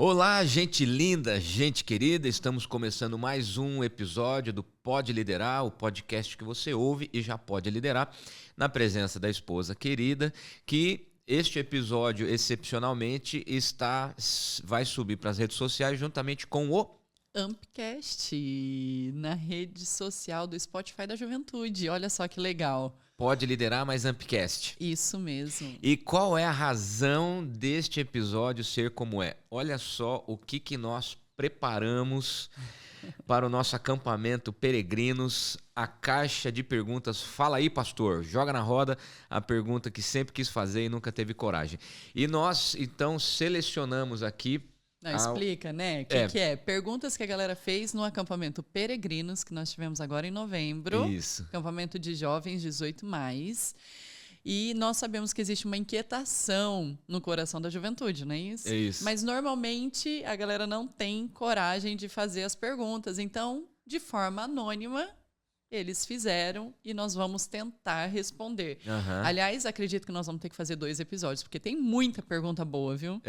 Olá, gente linda, gente querida, estamos começando mais um episódio do Pode Liderar, o podcast que você ouve e já pode liderar, na presença da esposa querida, que este episódio, excepcionalmente, vai subir para as redes sociais juntamente com o Ampcast, na rede social do Spotify da Juventude. Olha só que legal. Pode Liderar mais Ampcast. Isso mesmo. E qual é a razão deste episódio ser como é? Olha só o que nós preparamos para o nosso acampamento Peregrinos, a caixa de perguntas. Fala aí, pastor, joga na roda a pergunta que sempre quis fazer e nunca teve coragem. E nós, então, selecionamos aqui... Não, explica, né? O que é? Perguntas que a galera fez no acampamento Peregrinos, que nós tivemos agora em novembro. Isso. Acampamento de jovens 18+. E nós sabemos que existe uma inquietação no coração da juventude, não é isso? É isso. Mas normalmente a galera não tem coragem de fazer as perguntas. Então, de forma anônima, eles fizeram e nós vamos tentar responder. Aliás, acredito que nós vamos ter que fazer 2 episódios, porque tem muita pergunta boa, viu?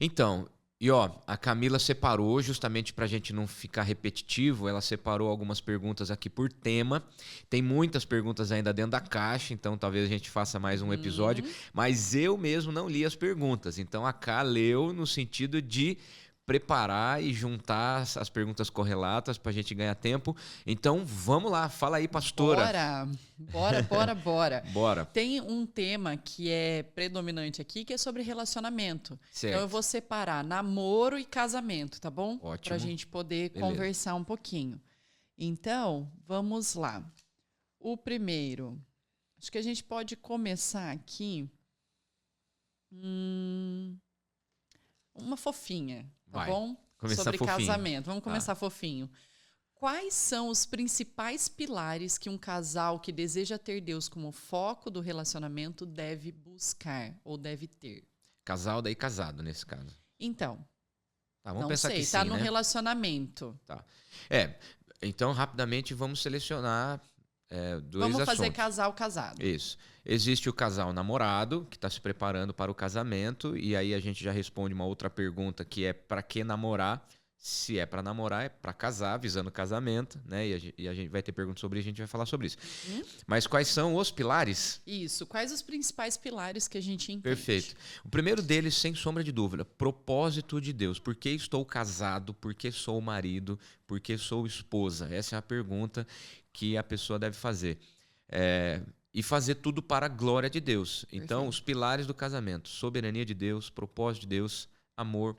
Então... E ó, a Camila separou, justamente para a gente não ficar repetitivo, ela separou algumas perguntas aqui por tema. Tem muitas perguntas ainda dentro da caixa, então talvez a gente faça mais um episódio. Mas eu mesmo não li as perguntas, então a Cá leu no sentido de preparar e juntar as perguntas correlatas para a gente ganhar tempo. Então vamos lá, fala aí, pastora. Bora. Tem um tema que é predominante aqui, que é sobre relacionamento. Certo. Então eu vou separar namoro e casamento, tá bom? Ótimo. Pra gente poder conversar um pouquinho. Então, vamos lá. O primeiro, acho que a gente pode começar aqui uma fofinha, tá bom? Começar sobre fofinho. Casamento. Vamos começar fofinho. Quais são os principais pilares que um casal que deseja ter Deus como foco do relacionamento deve buscar ou deve ter? Casal, daí casado, nesse caso. Então, Vamos não pensar sei, que sim, tá no né? relacionamento. Tá. Então rapidamente vamos selecionar dois Vamos assuntos. fazer casal casado. Isso. Existe o casal namorado, que está se preparando para o casamento, e aí a gente já responde uma outra pergunta, que é para que namorar? Se é para namorar, é para casar, visando o casamento, né? E a gente vai ter perguntas sobre isso, a gente vai falar sobre isso. Mas quais são os pilares? Isso. Quais os principais pilares que a gente entende? Perfeito. O primeiro deles, sem sombra de dúvida, propósito de Deus. Por que estou casado? Por que sou marido? Por que sou esposa? Essa é a pergunta que a pessoa deve fazer. E fazer tudo para a glória de Deus. Então, Perfeito. Os pilares do casamento: soberania de Deus, propósito de Deus, amor.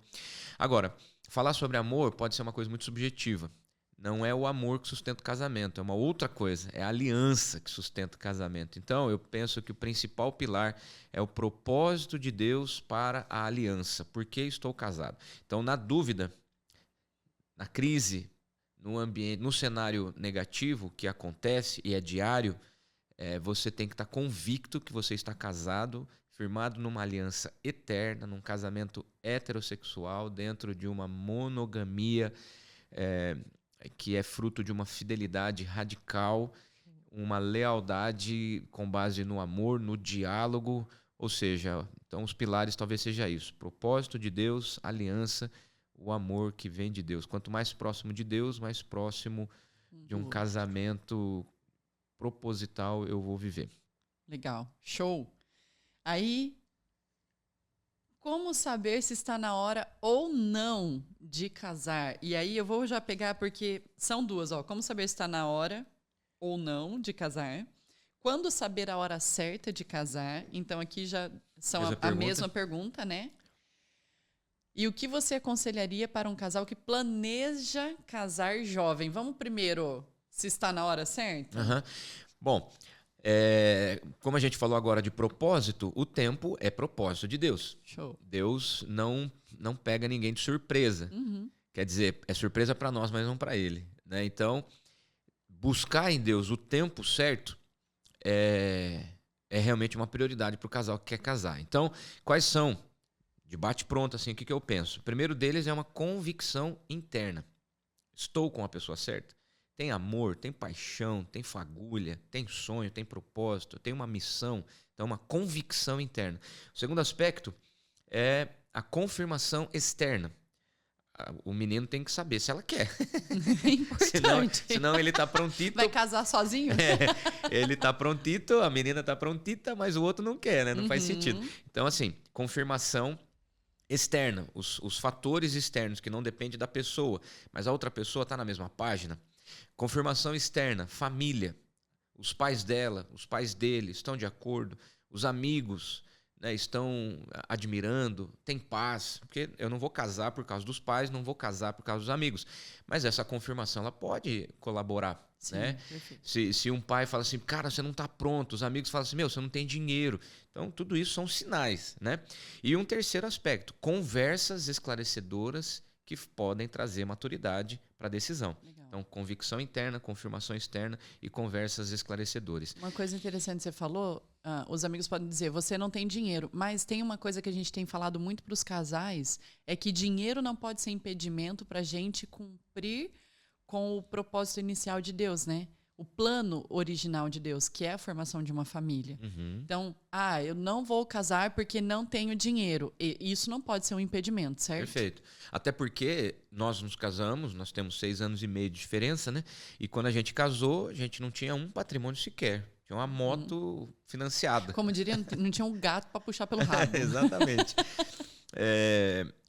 Agora, falar sobre amor pode ser uma coisa muito subjetiva. Não é o amor que sustenta o casamento, é uma outra coisa, é a aliança que sustenta o casamento. Então, eu penso que o principal pilar é o propósito de Deus para a aliança. Por que estou casado? Então, na dúvida, na crise, no ambiente, no cenário negativo que acontece e é diário, você tem que estar convicto que você está casado, firmado numa aliança eterna, num casamento heterossexual, dentro de uma monogamia que é fruto de uma fidelidade radical, uma lealdade com base no amor, no diálogo. Ou seja, então os pilares talvez seja isso: propósito de Deus, aliança, o amor que vem de Deus. Quanto mais próximo de Deus, mais próximo de um casamento proposital eu vou viver. Legal. Show. Aí, como saber se está na hora ou não de casar? E aí eu vou já pegar, porque são duas, ó. Como saber se está na hora ou não de casar? Quando saber a hora certa de casar? Então aqui já são a mesma pergunta, né? E o que você aconselharia para um casal que planeja casar jovem? Vamos primeiro, se está na hora certa? Bom, como a gente falou agora de propósito, o tempo é propósito de Deus. Show. Deus não pega ninguém de surpresa. Quer dizer, é surpresa para nós, mas não para Ele, né? Então, buscar em Deus o tempo certo é realmente uma prioridade para o casal que quer casar. Então, quais são? De bate-pronto, assim, o que eu penso? O primeiro deles é uma convicção interna. Estou com a pessoa certa? Tem amor, tem paixão, tem fagulha, tem sonho, tem propósito, tem uma missão. Então, uma convicção interna. O segundo aspecto é a confirmação externa. o menino tem que saber se ela quer. É importante. Senão ele tá prontito. Vai casar sozinho? Ele tá prontito, a menina tá prontita, mas o outro não quer, né? Não faz sentido. Então, assim, confirmação externa, os fatores externos que não dependem da pessoa, mas a outra pessoa tá na mesma página. Confirmação externa, família. Os pais dela, os pais dele estão de acordo, os amigos, né, estão admirando, tem paz, porque eu não vou casar por causa dos pais, não vou casar por causa dos amigos, mas essa confirmação ela pode colaborar. Sim, né? Se um pai fala assim, cara, você não está pronto, os amigos falam assim, meu, você não tem dinheiro. Então, tudo isso são sinais. Né? E um terceiro aspecto, conversas esclarecedoras que podem trazer maturidade para a decisão. Legal. Então, convicção interna, confirmação externa e conversas esclarecedoras. Uma coisa interessante que você falou, os amigos podem dizer, você não tem dinheiro, mas tem uma coisa que a gente tem falado muito para os casais, é que dinheiro não pode ser impedimento para a gente cumprir com o propósito inicial de Deus, né? O plano original de Deus, que é a formação de uma família. Então, eu não vou casar porque não tenho dinheiro. E isso não pode ser um impedimento, certo? Perfeito. Até porque nós nos casamos, nós temos 6 anos e meio de diferença, né? E quando a gente casou, a gente não tinha um patrimônio sequer. Tinha uma moto financiada. Como diria, não tinha um gato para puxar pelo rabo. Exatamente.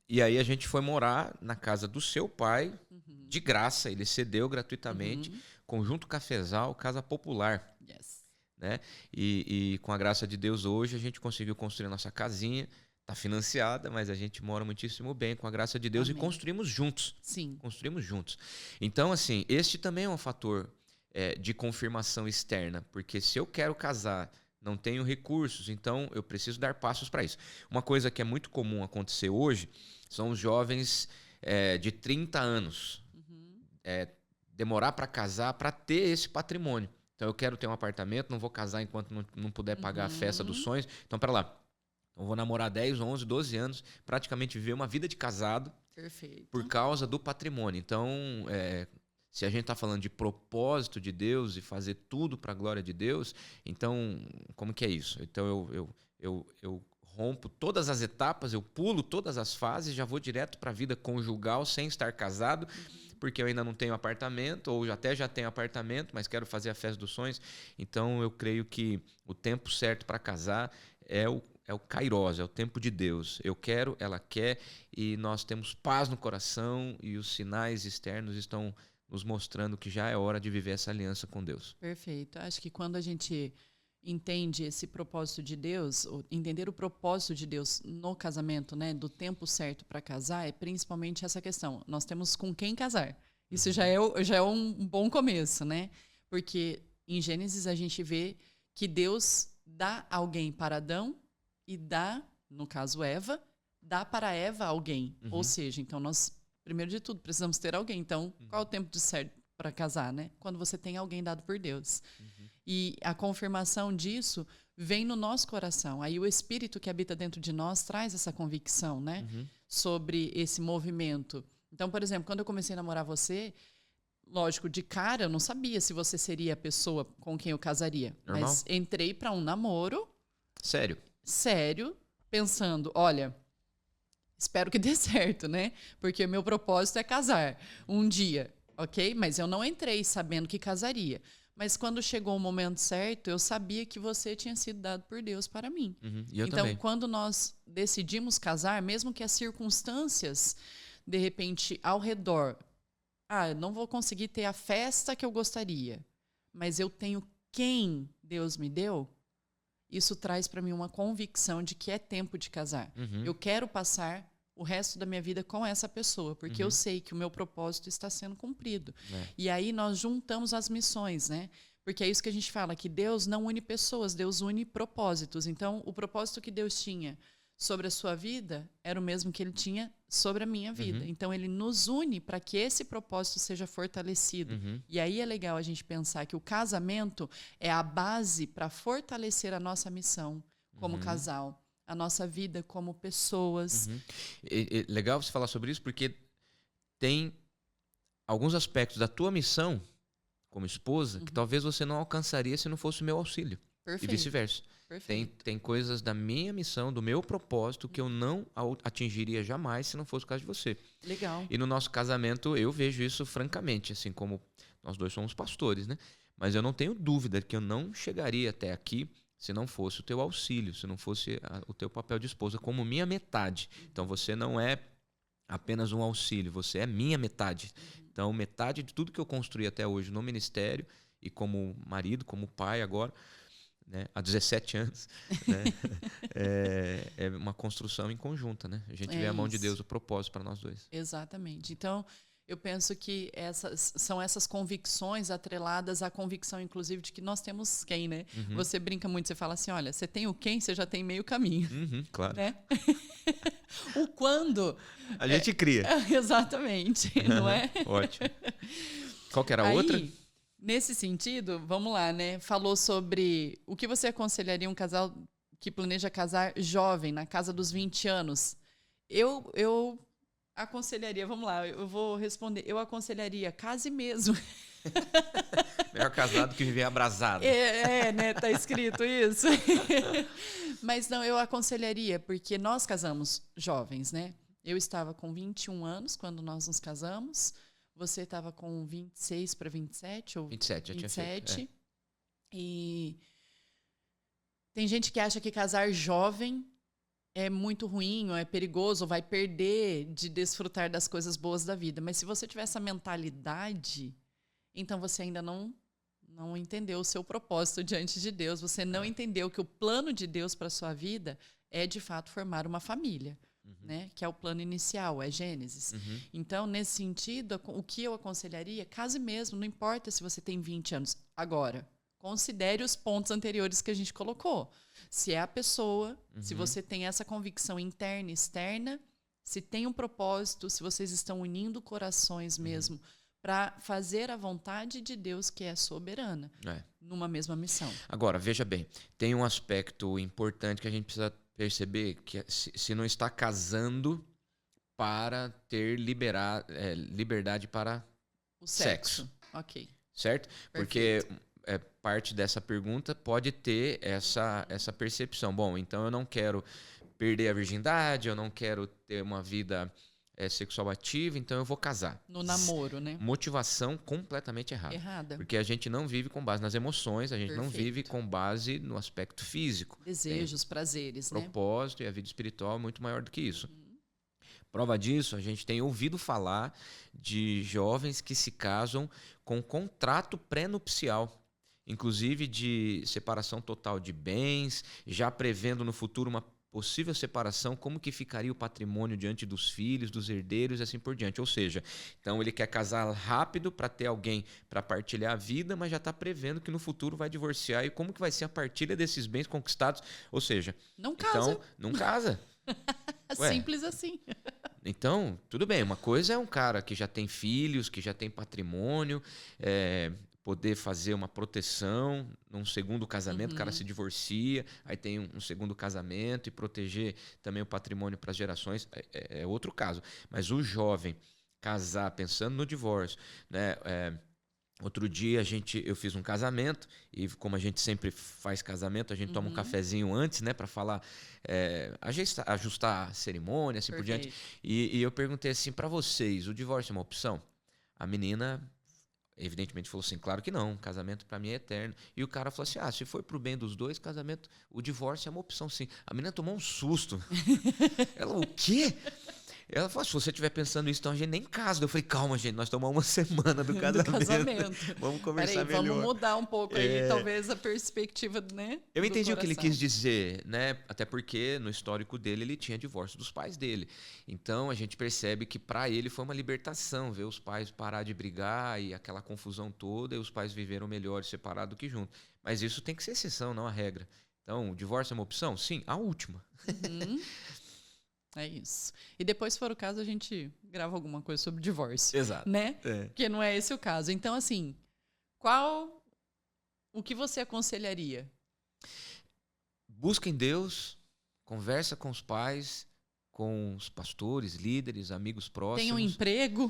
E aí a gente foi morar na casa do seu pai, de graça, ele cedeu gratuitamente. Conjunto Cafezal, Casa Popular. Yes. Né? E com a graça de Deus, hoje a gente conseguiu construir a nossa casinha. Está financiada, mas a gente mora muitíssimo bem com a graça de Deus. Amém. E construímos juntos. Sim. Construímos juntos. Então, assim, este também é um fator de confirmação externa. Porque se eu quero casar, não tenho recursos, então eu preciso dar passos para isso. Uma coisa que é muito comum acontecer hoje são os jovens de 30 anos. Demorar para casar, para ter esse patrimônio. Então, eu quero ter um apartamento, não vou casar enquanto não puder pagar a festa dos sonhos. Então, para lá. Eu vou namorar 10, 11, 12 anos, praticamente viver uma vida de casado. Perfeito. Por causa do patrimônio. Então, se a gente está falando de propósito de Deus e fazer tudo para a glória de Deus, então, como que é isso? Então, eu rompo todas as etapas, eu pulo todas as fases, já vou direto para a vida conjugal sem estar casado, porque eu ainda não tenho apartamento, ou até já tenho apartamento, mas quero fazer a festa dos sonhos. Então, eu creio que o tempo certo para casar é o Kairos, é o tempo de Deus. Eu quero, ela quer, e nós temos paz no coração, e os sinais externos estão nos mostrando que já é hora de viver essa aliança com Deus. Perfeito. Acho que quando a gente entende esse propósito de Deus, entender o propósito de Deus no casamento, né, do tempo certo para casar, é principalmente essa questão. Nós temos com quem casar. Isso já é um bom começo, né? Porque em Gênesis a gente vê que Deus dá alguém para Adão e dá, no caso Eva, dá para Eva alguém. Ou seja, então nós, primeiro de tudo, precisamos ter alguém. Então, qual é o tempo de certo para casar, né? Quando você tem alguém dado por Deus. E a confirmação disso vem no nosso coração. Aí o Espírito que habita dentro de nós traz essa convicção, né? Sobre esse movimento. Então, por exemplo, quando eu comecei a namorar você, lógico, de cara eu não sabia se você seria a pessoa com quem eu casaria. Normal. Mas entrei para um namoro. Sério, pensando, olha, espero que dê certo, né? Porque o meu propósito é casar um dia, ok? Mas eu não entrei sabendo que casaria. Mas quando chegou o momento certo, eu sabia que você tinha sido dado por Deus para mim. E eu então, também. Quando nós decidimos casar, mesmo que as circunstâncias, de repente, ao redor, eu não vou conseguir ter a festa que eu gostaria, mas eu tenho quem Deus me deu, isso traz para mim uma convicção de que é tempo de casar. Eu quero passar o resto da minha vida com essa pessoa, porque eu sei que o meu propósito está sendo cumprido. E aí nós juntamos as missões, né? Porque é isso que a gente fala, que Deus não une pessoas, Deus une propósitos. Então, o propósito que Deus tinha sobre a sua vida era o mesmo que Ele tinha sobre a minha vida. Então, Ele nos une para que esse propósito seja fortalecido. E aí é legal a gente pensar que o casamento é a base para fortalecer a nossa missão como casal, a nossa vida como pessoas. Legal você falar sobre isso, porque tem alguns aspectos da tua missão como esposa que talvez você não alcançaria se não fosse o meu auxílio. Perfeito. E vice-versa. Tem coisas da minha missão, do meu propósito, que eu não atingiria jamais se não fosse o caso de você. Legal. E no nosso casamento, eu vejo isso francamente, assim como nós dois somos pastores, né? Mas eu não tenho dúvida que eu não chegaria até aqui se não fosse o teu auxílio, se não fosse o teu papel de esposa como minha metade. Então você não é apenas um auxílio, você é minha metade. Então metade de tudo que eu construí até hoje no ministério e como marido, como pai agora, né, há 17 anos, né, é uma construção em conjunta, né? A gente vê a mão de Deus, o propósito para nós dois. Exatamente. Então, eu penso que são essas convicções atreladas à convicção, inclusive, de que nós temos quem, né? Uhum. Você brinca muito, você fala assim, olha, você tem o quem, você já tem meio caminho. Claro. Né? O quando... A gente cria. Exatamente, não é? Ótimo. Qual que era a outra? Nesse sentido, vamos lá, né? Falou sobre o que você aconselharia um casal que planeja casar jovem, na casa dos 20 anos. Eu aconselharia, vamos lá, eu vou responder. Eu aconselharia, case mesmo. Melhor casado que viver abrasado. Né? Tá escrito isso. Mas não, eu aconselharia, porque nós casamos jovens, né? Eu estava com 21 anos quando nós nos casamos. Você estava com 26 para 27? Ou 27, já 27. tinha feito. E tem gente que acha que casar jovem é muito ruim, ou é perigoso, ou vai perder de desfrutar das coisas boas da vida. Mas se você tiver essa mentalidade, então você ainda não entendeu o seu propósito diante de Deus. Você não entendeu que o plano de Deus para a sua vida é, de fato, formar uma família. Né? Que é o plano inicial, é Gênesis. Então, nesse sentido, o que eu aconselharia, case mesmo, não importa se você tem 20 anos. Agora, considere os pontos anteriores que a gente colocou. Se é a pessoa, se você tem essa convicção interna e externa, se tem um propósito, se vocês estão unindo corações mesmo para fazer a vontade de Deus, que é soberana, numa mesma missão. Agora, veja bem, tem um aspecto importante que a gente precisa perceber, que se não está casando para ter liberdade para o sexo. Ok. Certo? Perfeito. Porque parte dessa pergunta pode ter essa percepção. Bom, então eu não quero perder a virgindade, eu não quero ter uma vida sexual ativa, então eu vou casar. No namoro, né? Motivação completamente errada. Porque a gente não vive com base nas emoções, a gente não vive com base no aspecto físico. Desejos, prazeres, né? Propósito e a vida espiritual é muito maior do que isso. Prova disso, a gente tem ouvido falar de jovens que se casam com contrato pré-nupcial, inclusive de separação total de bens, já prevendo no futuro uma possível separação, como que ficaria o patrimônio diante dos filhos, dos herdeiros e assim por diante. Ou seja, então ele quer casar rápido para ter alguém para partilhar a vida, mas já está prevendo que no futuro vai divorciar e como que vai ser a partilha desses bens conquistados. Ou seja, não casa. Então, não casa. Simples assim. Então, tudo bem. Uma coisa é um cara que já tem filhos, que já tem patrimônio, poder fazer uma proteção num segundo casamento, o cara se divorcia, aí tem um segundo casamento e proteger também o patrimônio para as gerações, é outro caso. Mas o jovem casar pensando no divórcio, né? Outro dia eu fiz um casamento e como a gente sempre faz casamento, a gente toma um cafezinho antes, né, para falar, ajustar a cerimônia, assim por diante. E eu perguntei assim, para vocês, o divórcio é uma opção? A menina evidentemente falou assim, claro que não, casamento para mim é eterno. E o cara falou assim, se for pro bem dos dois, o divórcio é uma opção sim. A menina tomou um susto. Ela, o quê? Ela falou, se você estiver pensando isso, então a gente nem casa. Eu falei, calma, gente, nós estamos uma semana do casamento. Vamos conversar melhor. Vamos mudar um pouco aí, talvez, a perspectiva, né? Eu entendi o que ele quis dizer, né? Até porque no histórico dele, ele tinha divórcio dos pais dele. Então, a gente percebe que para ele foi uma libertação, ver os pais parar de brigar e aquela confusão toda, e os pais viveram melhor separados do que juntos. Mas isso tem que ser exceção, não a regra. Então, o divórcio é uma opção? Sim, a última. É isso. E depois, se for o caso, a gente grava alguma coisa sobre divórcio. Exato. Né? Porque não é esse o caso. Então, assim, o que você aconselharia? Busca em Deus, conversa com os pais, com os pastores, líderes, amigos próximos. Tem um emprego.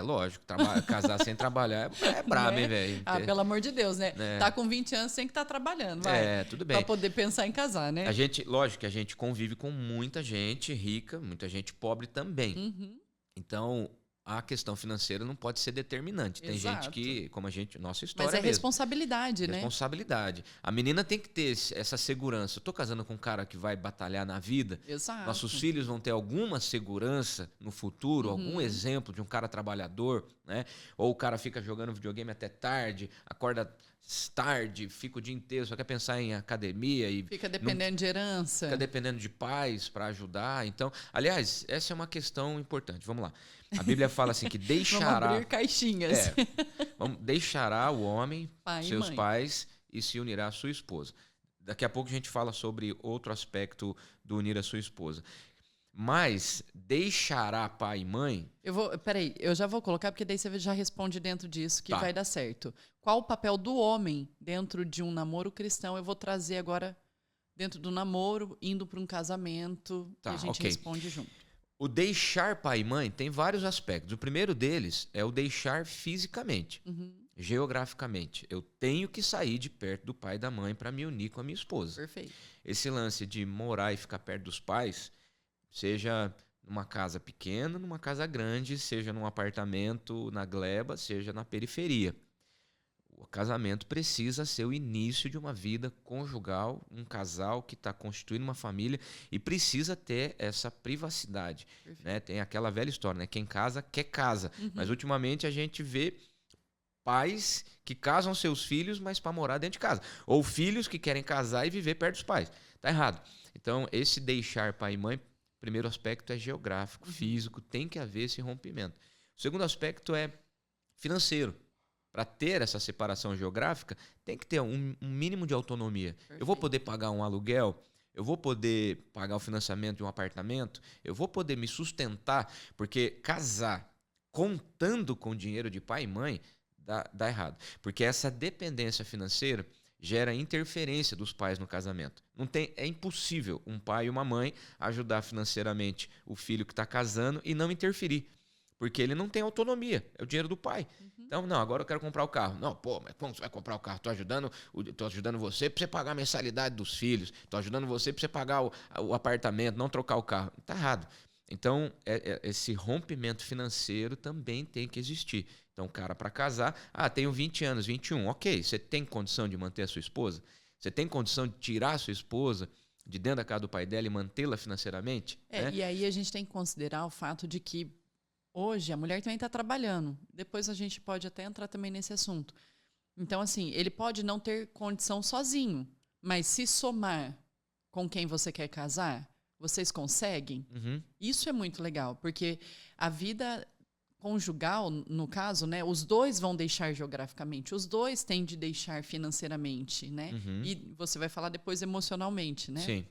Lógico. Casar sem trabalhar é brabo, Né? hein, velho? Ah, pelo amor de Deus, né? Né? Tá com 20 anos, tem que estar trabalhando, vai. Tudo bem. Pra poder pensar em casar, né? Lógico que a gente convive com muita gente rica, muita gente pobre também. Uhum, Então, a questão financeira não pode ser determinante. Tem gente exato. que, como nossa Mas história é mesmo. responsabilidade, né? Responsabilidade. A menina tem que ter essa segurança. Eu tô casando com um cara que vai batalhar na vida. Exato. Nossos filhos vão ter alguma segurança no futuro, algum exemplo de um cara trabalhador, né? Ou o cara fica jogando videogame até tarde, acorda tarde, fica o dia inteiro, só quer pensar em academia e Fica dependendo de herança. fica dependendo de pais para ajudar. Então, aliás, essa é uma questão importante. Vamos lá. A Bíblia fala assim que Vamos deixará abrir caixinhas. deixará o homem, Pai e seus mãe. pais, e se unirá à sua esposa. Daqui a pouco a gente fala sobre outro aspecto do unir a sua esposa. Mas deixará pai e mãe. Peraí, eu já vou colocar, porque daí você já responde dentro disso que Tá. vai dar certo. Qual o papel do homem dentro de um namoro cristão? Eu vou trazer agora dentro do namoro, indo para um casamento, Tá, e a gente ok. responde junto. O deixar pai e mãe tem vários aspectos. O primeiro deles é o deixar fisicamente, geograficamente. Eu tenho que sair de perto do pai e da mãe para me unir com a minha esposa. Perfeito. Esse lance de morar e ficar perto dos pais, seja numa casa pequena, numa casa grande, seja num apartamento na gleba, seja na periferia. O casamento precisa ser o início de uma vida conjugal, um casal que está constituindo uma família e precisa ter essa privacidade. Né? Tem aquela velha história, né? Quem casa, quer casa. Mas ultimamente a gente vê pais que casam seus filhos, mas para morar dentro de casa. Ou filhos que querem casar e viver perto dos pais. Tá errado. Então, esse deixar pai e mãe, primeiro aspecto é geográfico, físico, tem que haver esse rompimento. O segundo aspecto é financeiro. Para ter essa separação geográfica, tem que ter um mínimo de autonomia. Perfeito. Eu vou poder pagar um aluguel, eu vou poder pagar o financiamento de um apartamento, eu vou poder me sustentar, porque casar contando com dinheiro de pai e mãe dá errado. Porque essa dependência financeira gera interferência dos pais no casamento. É impossível um pai e uma mãe ajudar financeiramente o filho que está casando e não interferir. Porque ele não tem autonomia, é o dinheiro do pai. Então, não, agora eu quero comprar o carro. Não, mas como você vai comprar o carro? Tô ajudando você para você pagar a mensalidade dos filhos. Tô ajudando você para você pagar o apartamento, não trocar o carro. Tá errado. Então, esse rompimento financeiro também tem que existir. Então, cara, para casar, tenho 20 anos, 21. Ok, você tem condição de manter a sua esposa? Você tem condição de tirar a sua esposa de dentro da casa do pai dela e mantê-la financeiramente? Né? E aí a gente tem que considerar o fato de que hoje a mulher também está trabalhando. Depois a gente pode até entrar também nesse assunto. Então, assim, ele pode não ter condição sozinho, mas se somar com quem você quer casar, vocês conseguem? Isso é muito legal, porque a vida conjugal, no caso, né, os dois vão deixar geograficamente, os dois têm de deixar financeiramente, né? E você vai falar depois emocionalmente, né? Sim.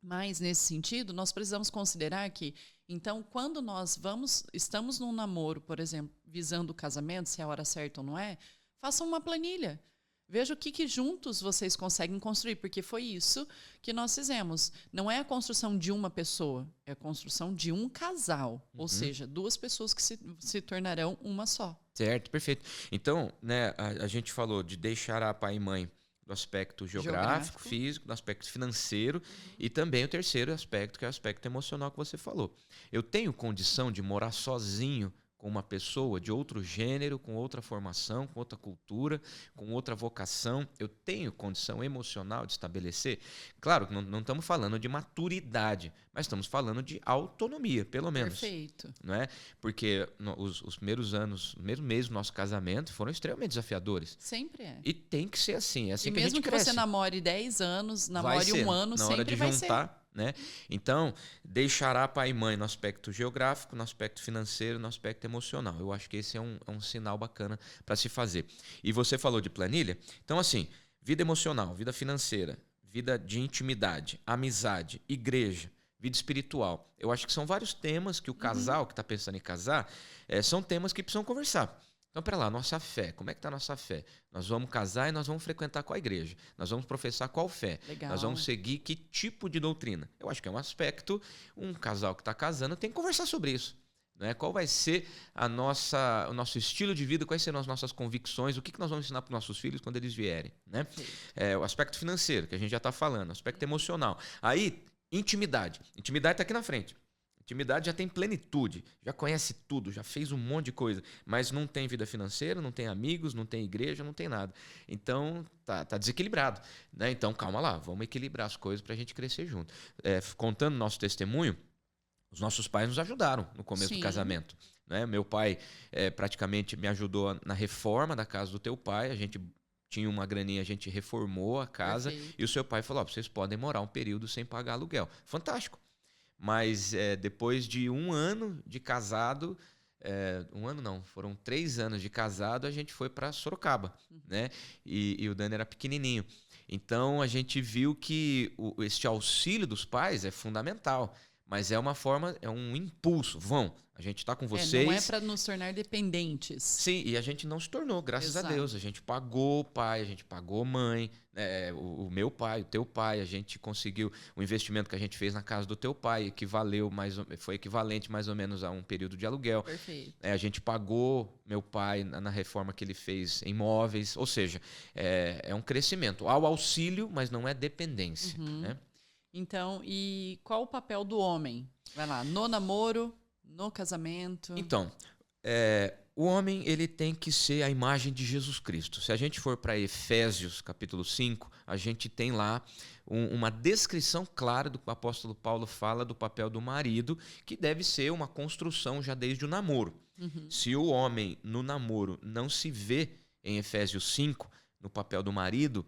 Mas, nesse sentido, nós precisamos considerar que, então, quando nós estamos num namoro, por exemplo, visando o casamento, se é a hora certa ou não é, façam uma planilha. Veja o que juntos vocês conseguem construir, porque foi isso que nós fizemos. Não é a construção de uma pessoa, é a construção de um casal. Ou seja, duas pessoas que se tornarão uma só. Certo, perfeito. Então, né, a gente falou de deixar a pai e mãe do aspecto geográfico, físico, do aspecto financeiro e também o terceiro aspecto, que é o aspecto emocional que você falou. Eu tenho condição de morar sozinho com uma pessoa de outro gênero, com outra formação, com outra cultura, com outra vocação? Eu tenho condição emocional de estabelecer? Claro que não estamos falando de maturidade, mas estamos falando de autonomia, pelo menos. Perfeito. Não é? Porque os primeiros anos, os primeiros meses do nosso casamento foram extremamente desafiadores. Sempre é. E tem que ser assim, é assim e que a gente mesmo que cresce. você namore 10 anos, namore Vai ser, um ano, na hora sempre de vai juntar, ser. né? Então, deixará pai e mãe no aspecto geográfico, no aspecto financeiro, no aspecto emocional. Eu acho que esse é um sinal bacana para se fazer. E você falou de planilha? Então, assim, vida emocional, vida financeira, vida de intimidade, amizade, igreja, vida espiritual. Eu acho que são vários temas que o casal que está pensando em casar, são temas que precisam conversar. Então, pera lá, nossa fé, como é que está a nossa fé? Nós vamos casar e nós vamos frequentar qual igreja? Nós vamos professar qual fé? Legal. Nós vamos seguir que tipo de doutrina? Eu acho que é um aspecto, um casal que está casando tem que conversar sobre isso. Né? Qual vai ser o nosso estilo de vida, quais serão as nossas convicções, o que nós vamos ensinar para os nossos filhos quando eles vierem. Né? O aspecto financeiro, que a gente já está falando, o aspecto emocional. Aí, intimidade. Intimidade está aqui na frente. Intimidade já tem plenitude, já conhece tudo, já fez um monte de coisa, mas não tem vida financeira, não tem amigos, não tem igreja, não tem nada. Então, tá desequilibrado. Né? Então, calma lá, vamos equilibrar as coisas para a gente crescer junto. Contando nosso testemunho, os nossos pais nos ajudaram no começo do casamento. Né? Meu pai praticamente me ajudou na reforma da casa do teu pai, a gente tinha uma graninha, a gente reformou a casa. Perfeito. E o seu pai falou, vocês podem morar um período sem pagar aluguel. Fantástico. Mas depois de 1 ano de casado, 1 ano não, foram 3 anos de casado, a gente foi para Sorocaba, né? E o Dani era pequenininho. Então a gente viu que este auxílio dos pais é fundamental, mas é uma forma, é um impulso. A gente está com vocês. Não é para nos tornar dependentes. Sim, e a gente não se tornou, graças a Deus. A gente pagou o pai, a gente pagou mãe, o meu pai, o teu pai. A gente conseguiu o investimento que a gente fez na casa do teu pai, foi equivalente mais ou menos a um período de aluguel. Perfeito. A gente pagou meu pai na reforma que ele fez em imóveis. Ou seja, é um crescimento. Há o auxílio, mas não é dependência. Né? Então, e qual o papel do homem? Vai lá, no namoro, no casamento. Então, o homem ele tem que ser a imagem de Jesus Cristo. Se a gente for para Efésios, capítulo 5, a gente tem lá uma descrição clara do que o apóstolo Paulo fala do papel do marido, que deve ser uma construção já desde o namoro. Se o homem no namoro não se vê em Efésios 5, no papel do marido,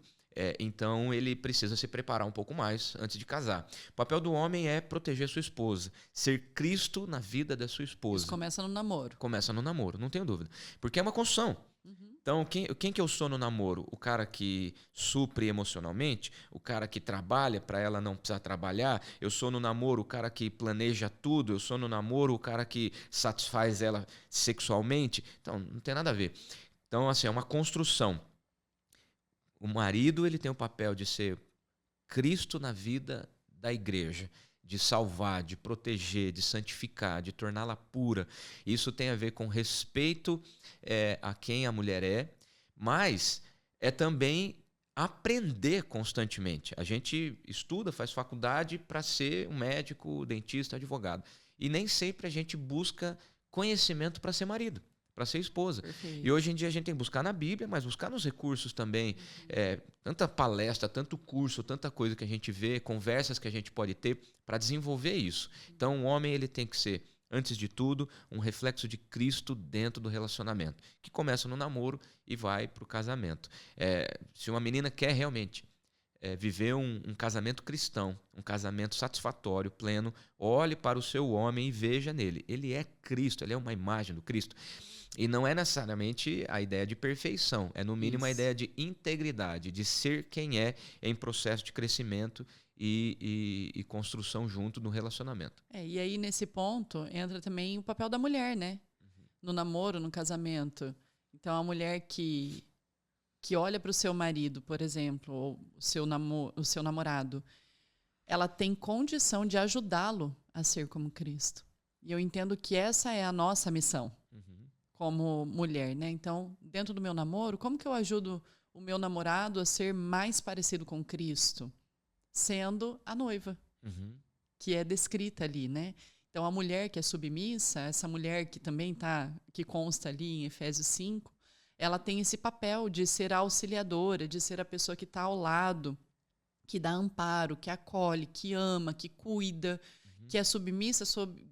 então ele precisa se preparar um pouco mais antes de casar. O papel do homem é proteger sua esposa, ser Cristo na vida da sua esposa. Isso começa no namoro. Começa no namoro, não tenho dúvida. Porque é uma construção. Então, quem que eu sou no namoro? O cara que supre emocionalmente? O cara que trabalha para ela não precisar trabalhar? Eu sou no namoro o cara que planeja tudo? Eu sou no namoro o cara que satisfaz ela sexualmente? Então, não tem nada a ver. Então, assim, é uma construção. O marido ele tem o papel de ser Cristo na vida da igreja, de salvar, de proteger, de santificar, de torná-la pura. Isso tem a ver com respeito a quem a mulher é, mas é também aprender constantemente. A gente estuda, faz faculdade para ser um médico, dentista, advogado. E nem sempre a gente busca conhecimento para ser marido, para ser esposa. Perfeito. E hoje em dia a gente tem que buscar na Bíblia, mas buscar nos recursos também. Tanta palestra, tanto curso, tanta coisa que a gente vê, conversas que a gente pode ter para desenvolver isso. Então o homem ele tem que ser, antes de tudo, um reflexo de Cristo dentro do relacionamento, que começa no namoro e vai para o casamento. Se uma menina quer realmente viver um casamento cristão, um casamento satisfatório, pleno, olhe para o seu homem e veja nele. Ele é Cristo, ele é uma imagem do Cristo. E não é necessariamente a ideia de perfeição, é no mínimo a ideia de integridade, de ser quem é em processo de crescimento e construção junto no relacionamento. E aí, nesse ponto, entra também o papel da mulher, né? No namoro, no casamento. Então, a mulher que olha para o seu marido, por exemplo, ou o seu namorado, ela tem condição de ajudá-lo a ser como Cristo. E eu entendo que essa é a nossa missão. Como mulher, né? Então, dentro do meu namoro, como que eu ajudo o meu namorado a ser mais parecido com Cristo? Sendo a noiva, que é descrita ali, né? Então, a mulher que é submissa, essa mulher que também que consta ali em Efésios 5, ela tem esse papel de ser a auxiliadora, de ser a pessoa que está ao lado, que dá amparo, que acolhe, que ama, que cuida, que é submissa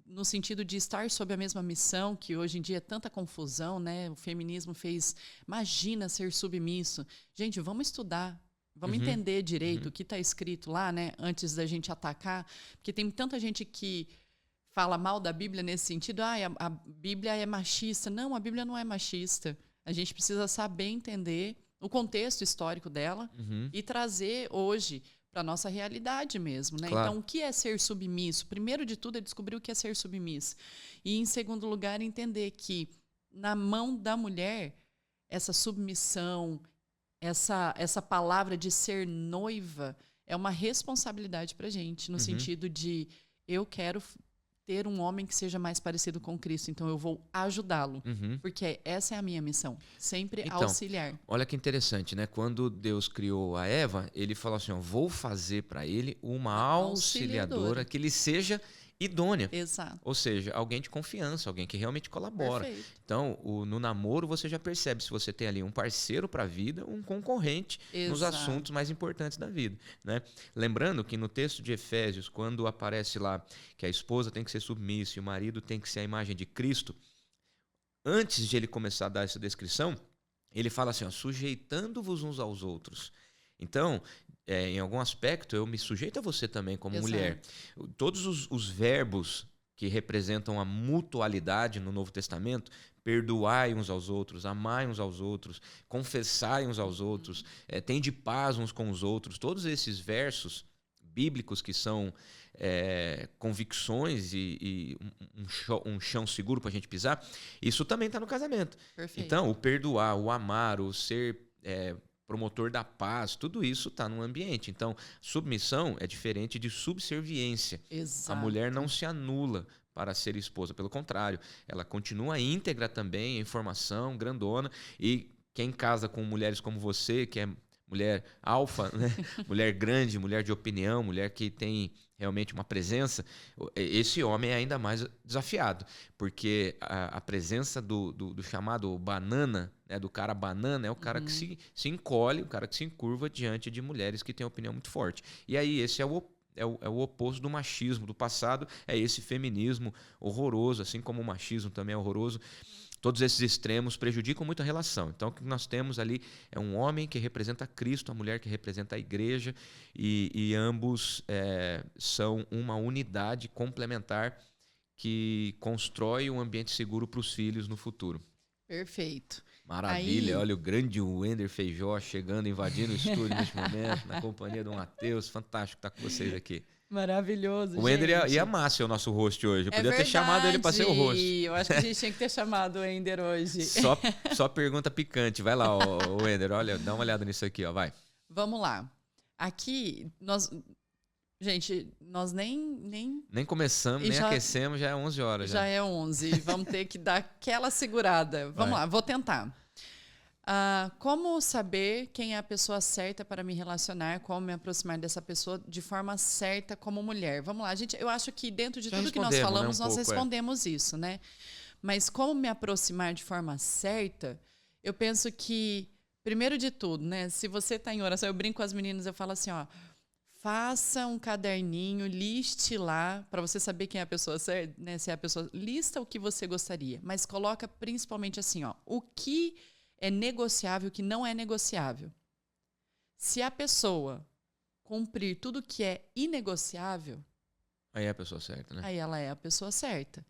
no sentido de estar sob a mesma missão, que hoje em dia é tanta confusão, né? O feminismo imagina ser submisso. Gente, vamos estudar, vamos entender direito o que está escrito lá, né? Antes da gente atacar, porque tem tanta gente que fala mal da Bíblia nesse sentido, a Bíblia é machista. Não, a Bíblia não é machista. A gente precisa saber entender o contexto histórico dela e trazer hoje para a nossa realidade mesmo, né? Claro. Então, o que é ser submisso? Primeiro de tudo é descobrir o que é ser submisso. E, em segundo lugar, entender que na mão da mulher, essa submissão, essa palavra de ser noiva é uma responsabilidade para a gente, no sentido de eu quero ter um homem que seja mais parecido com Cristo, então eu vou ajudá-lo. Uhum. Porque essa é a minha missão, sempre Então, auxiliar. olha que interessante, né? Quando Deus criou a Eva, ele falou assim, ó, vou fazer para ele uma auxiliadora que lhe seja idônea. Exato. Ou seja, alguém de confiança, alguém que realmente colabora. Perfeito. Então, no namoro você já percebe se você tem ali um parceiro para a vida, um concorrente nos Exato. assuntos mais importantes da vida, né? Lembrando que no texto de Efésios, quando aparece lá que a esposa tem que ser submissa e o marido tem que ser a imagem de Cristo, antes de ele começar a dar essa descrição, ele fala assim, ó, sujeitando-vos uns aos outros. Então, em algum aspecto, eu me sujeito a você também como Exato. mulher. Todos os verbos que representam a mutualidade no Novo Testamento, perdoai uns aos outros, amai uns aos outros, confessai uns aos outros, tende paz uns com os outros, todos esses versos bíblicos que são convicções e um chão seguro para a gente pisar, isso também está no casamento. Perfeito. Então, o perdoar, o amar, o ser promotor da paz, tudo isso está no ambiente. Então, submissão é diferente de subserviência. Exato. A mulher não se anula para ser esposa, pelo contrário, ela continua íntegra também, em formação, grandona, e quem casa com mulheres como você, que é mulher alfa, né? Mulher grande, mulher de opinião, mulher que tem realmente uma presença, esse homem é ainda mais desafiado, porque a presença do chamado banana, né, do cara banana, é o cara que se encolhe, o cara que se encurva diante de mulheres que têm opinião muito forte. E aí esse é o oposto do machismo do passado, é esse feminismo horroroso, assim como o machismo também é horroroso. Todos esses extremos prejudicam muito a relação. Então, o que nós temos ali é um homem que representa Cristo, a mulher que representa a igreja, e ambos são uma unidade complementar que constrói um ambiente seguro para os filhos no futuro. Perfeito. Maravilha, Aí... olha o grande Wender Feijó chegando, invadindo o estúdio neste momento, na companhia do Matheus. Fantástico estar com vocês aqui. Maravilhoso, o Wender gente. ia amar ser o nosso host hoje. Eu podia verdade. ter chamado ele para ser o host. Eu acho que a gente tinha que ter chamado o Wender hoje. Só pergunta picante. Vai lá, o Wender. Olha, dá uma olhada nisso aqui, ó. Vai. Vamos lá. Aqui, gente, nós nem começamos, nem aquecemos, já é 11 horas. Já é 11. Vamos ter que dar aquela segurada. Vamos lá, vou tentar. Como saber quem é a pessoa certa para me relacionar, como me aproximar dessa pessoa de forma certa como mulher? Vamos lá, gente. Eu acho que dentro de tudo que nós falamos, nós respondemos isso, né? Mas como me aproximar de forma certa, eu penso que, primeiro de tudo, né? Se você está em oração, eu brinco com as meninas, eu falo assim, ó, faça um caderninho, liste lá, para você saber quem é a pessoa certa, né? Se é a pessoa, lista o que você gostaria, mas coloca principalmente assim, ó, o que é negociável, o que não é negociável. Se a pessoa cumprir tudo que é inegociável, aí é a pessoa certa, né? Aí ela é a pessoa certa.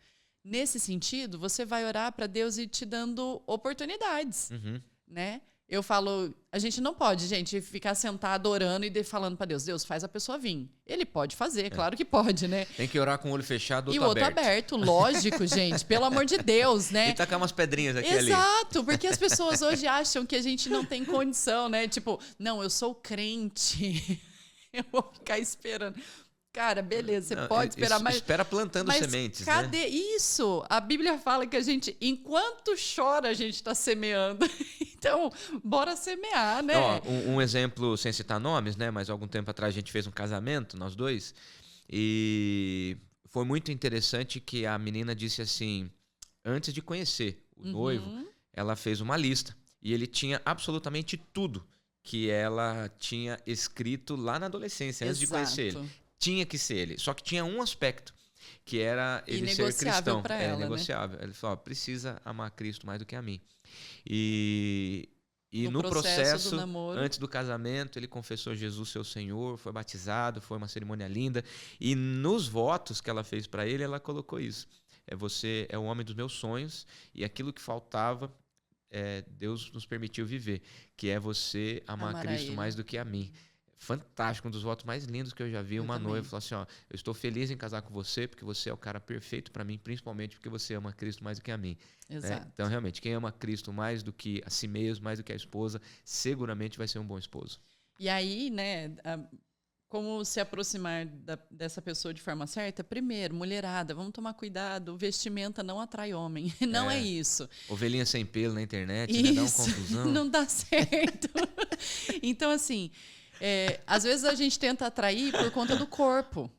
Nesse sentido, você vai orar para Deus e te dando oportunidades, né? Eu falo, a gente não pode, gente, ficar sentado orando e falando para Deus, Deus, faz a pessoa vir. Ele pode fazer, claro que pode, né? Tem que orar com o olho fechado e o outro aberto. Lógico, gente, pelo amor de Deus, né? E tacar umas pedrinhas aqui ali. Exato, porque as pessoas hoje acham que a gente não tem condição, né? Tipo, não, eu sou crente, eu vou ficar esperando. Cara, beleza, você pode esperar, mas... Espera plantando sementes, cadê né? isso? A Bíblia fala que a gente, enquanto chora, a gente está semeando. Então, bora semear, né? Ó, um exemplo, sem citar nomes, né? Mas algum tempo atrás a gente fez um casamento, nós dois, e foi muito interessante que a menina disse assim, antes de conhecer o noivo, ela fez uma lista, e ele tinha absolutamente tudo que ela tinha escrito lá na adolescência, antes de conhecer ele. Tinha que ser ele. Só que tinha um aspecto, que era ele ser cristão. Ela, negociável. Né? Ele falou, precisa amar Cristo mais do que a mim. E no processo do namoro, antes do casamento, ele confessou Jesus seu Senhor, foi batizado, foi uma cerimônia linda. E nos votos que ela fez para ele, ela colocou isso. Você é o homem dos meus sonhos, e aquilo que faltava, Deus nos permitiu viver, que é você amar Cristo mais do que a mim. Fantástico, um dos votos mais lindos que eu já vi. Uma noiva falou assim, ó, eu estou feliz em casar com você porque você é o cara perfeito para mim, principalmente porque você ama Cristo mais do que a mim. Exato. Então, realmente, quem ama Cristo mais do que a si mesmo, mais do que a esposa, seguramente vai ser um bom esposo. E aí, né, como se aproximar dessa pessoa de forma certa? Primeiro, mulherada, vamos tomar cuidado. Vestimenta não atrai homem. Não é isso. Ovelhinha sem pelo na internet, né? Dá uma Isso, confusão. não dá certo. Então, assim, às vezes a gente tenta atrair por conta do corpo,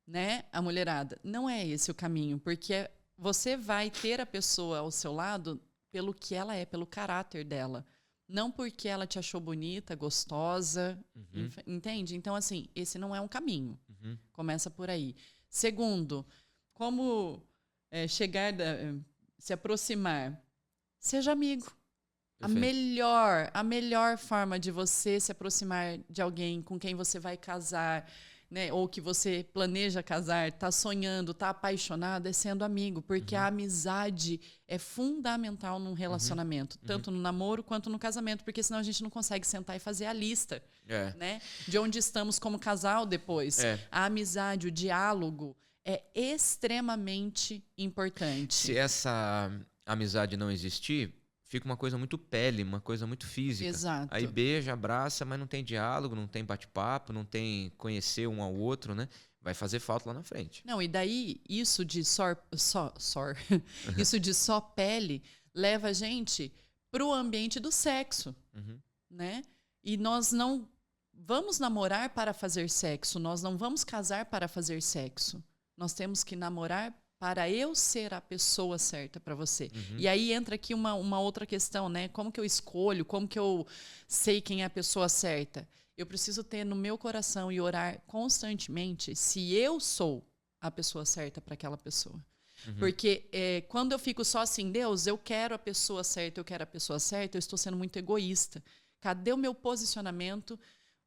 né? A mulherada. Não é esse o caminho, porque você vai ter a pessoa ao seu lado pelo que ela é, pelo caráter dela. Não porque ela te achou bonita, gostosa, entende? Então, assim, esse não é um caminho. Começa por aí. Segundo, como se aproximar? Seja amigo. A melhor forma de você se aproximar de alguém com quem você vai casar, né, ou que você planeja casar, está sonhando, está apaixonado, é sendo amigo, porque a amizade é fundamental num relacionamento, tanto no namoro quanto no casamento, porque senão a gente não consegue sentar e fazer a lista, né, de onde estamos como casal depois. A amizade, o diálogo é extremamente importante. Se essa amizade não existir, fica uma coisa muito pele, uma coisa muito física. Exato. Aí beija, abraça, mas não tem diálogo, não tem bate-papo, não tem conhecer um ao outro, né? Vai fazer falta lá na frente. Não, e daí isso de isso de só pele leva a gente para o ambiente do sexo, né? E nós não vamos namorar para fazer sexo, nós não vamos casar para fazer sexo. Nós temos que namorar para eu ser a pessoa certa para você. E aí entra aqui uma outra questão, né? Como que eu escolho? Como que eu sei quem é a pessoa certa? Eu preciso ter no meu coração e orar constantemente se eu sou a pessoa certa para aquela pessoa. Porque quando eu fico só assim, Deus, eu quero a pessoa certa, eu estou sendo muito egoísta. Cadê o meu posicionamento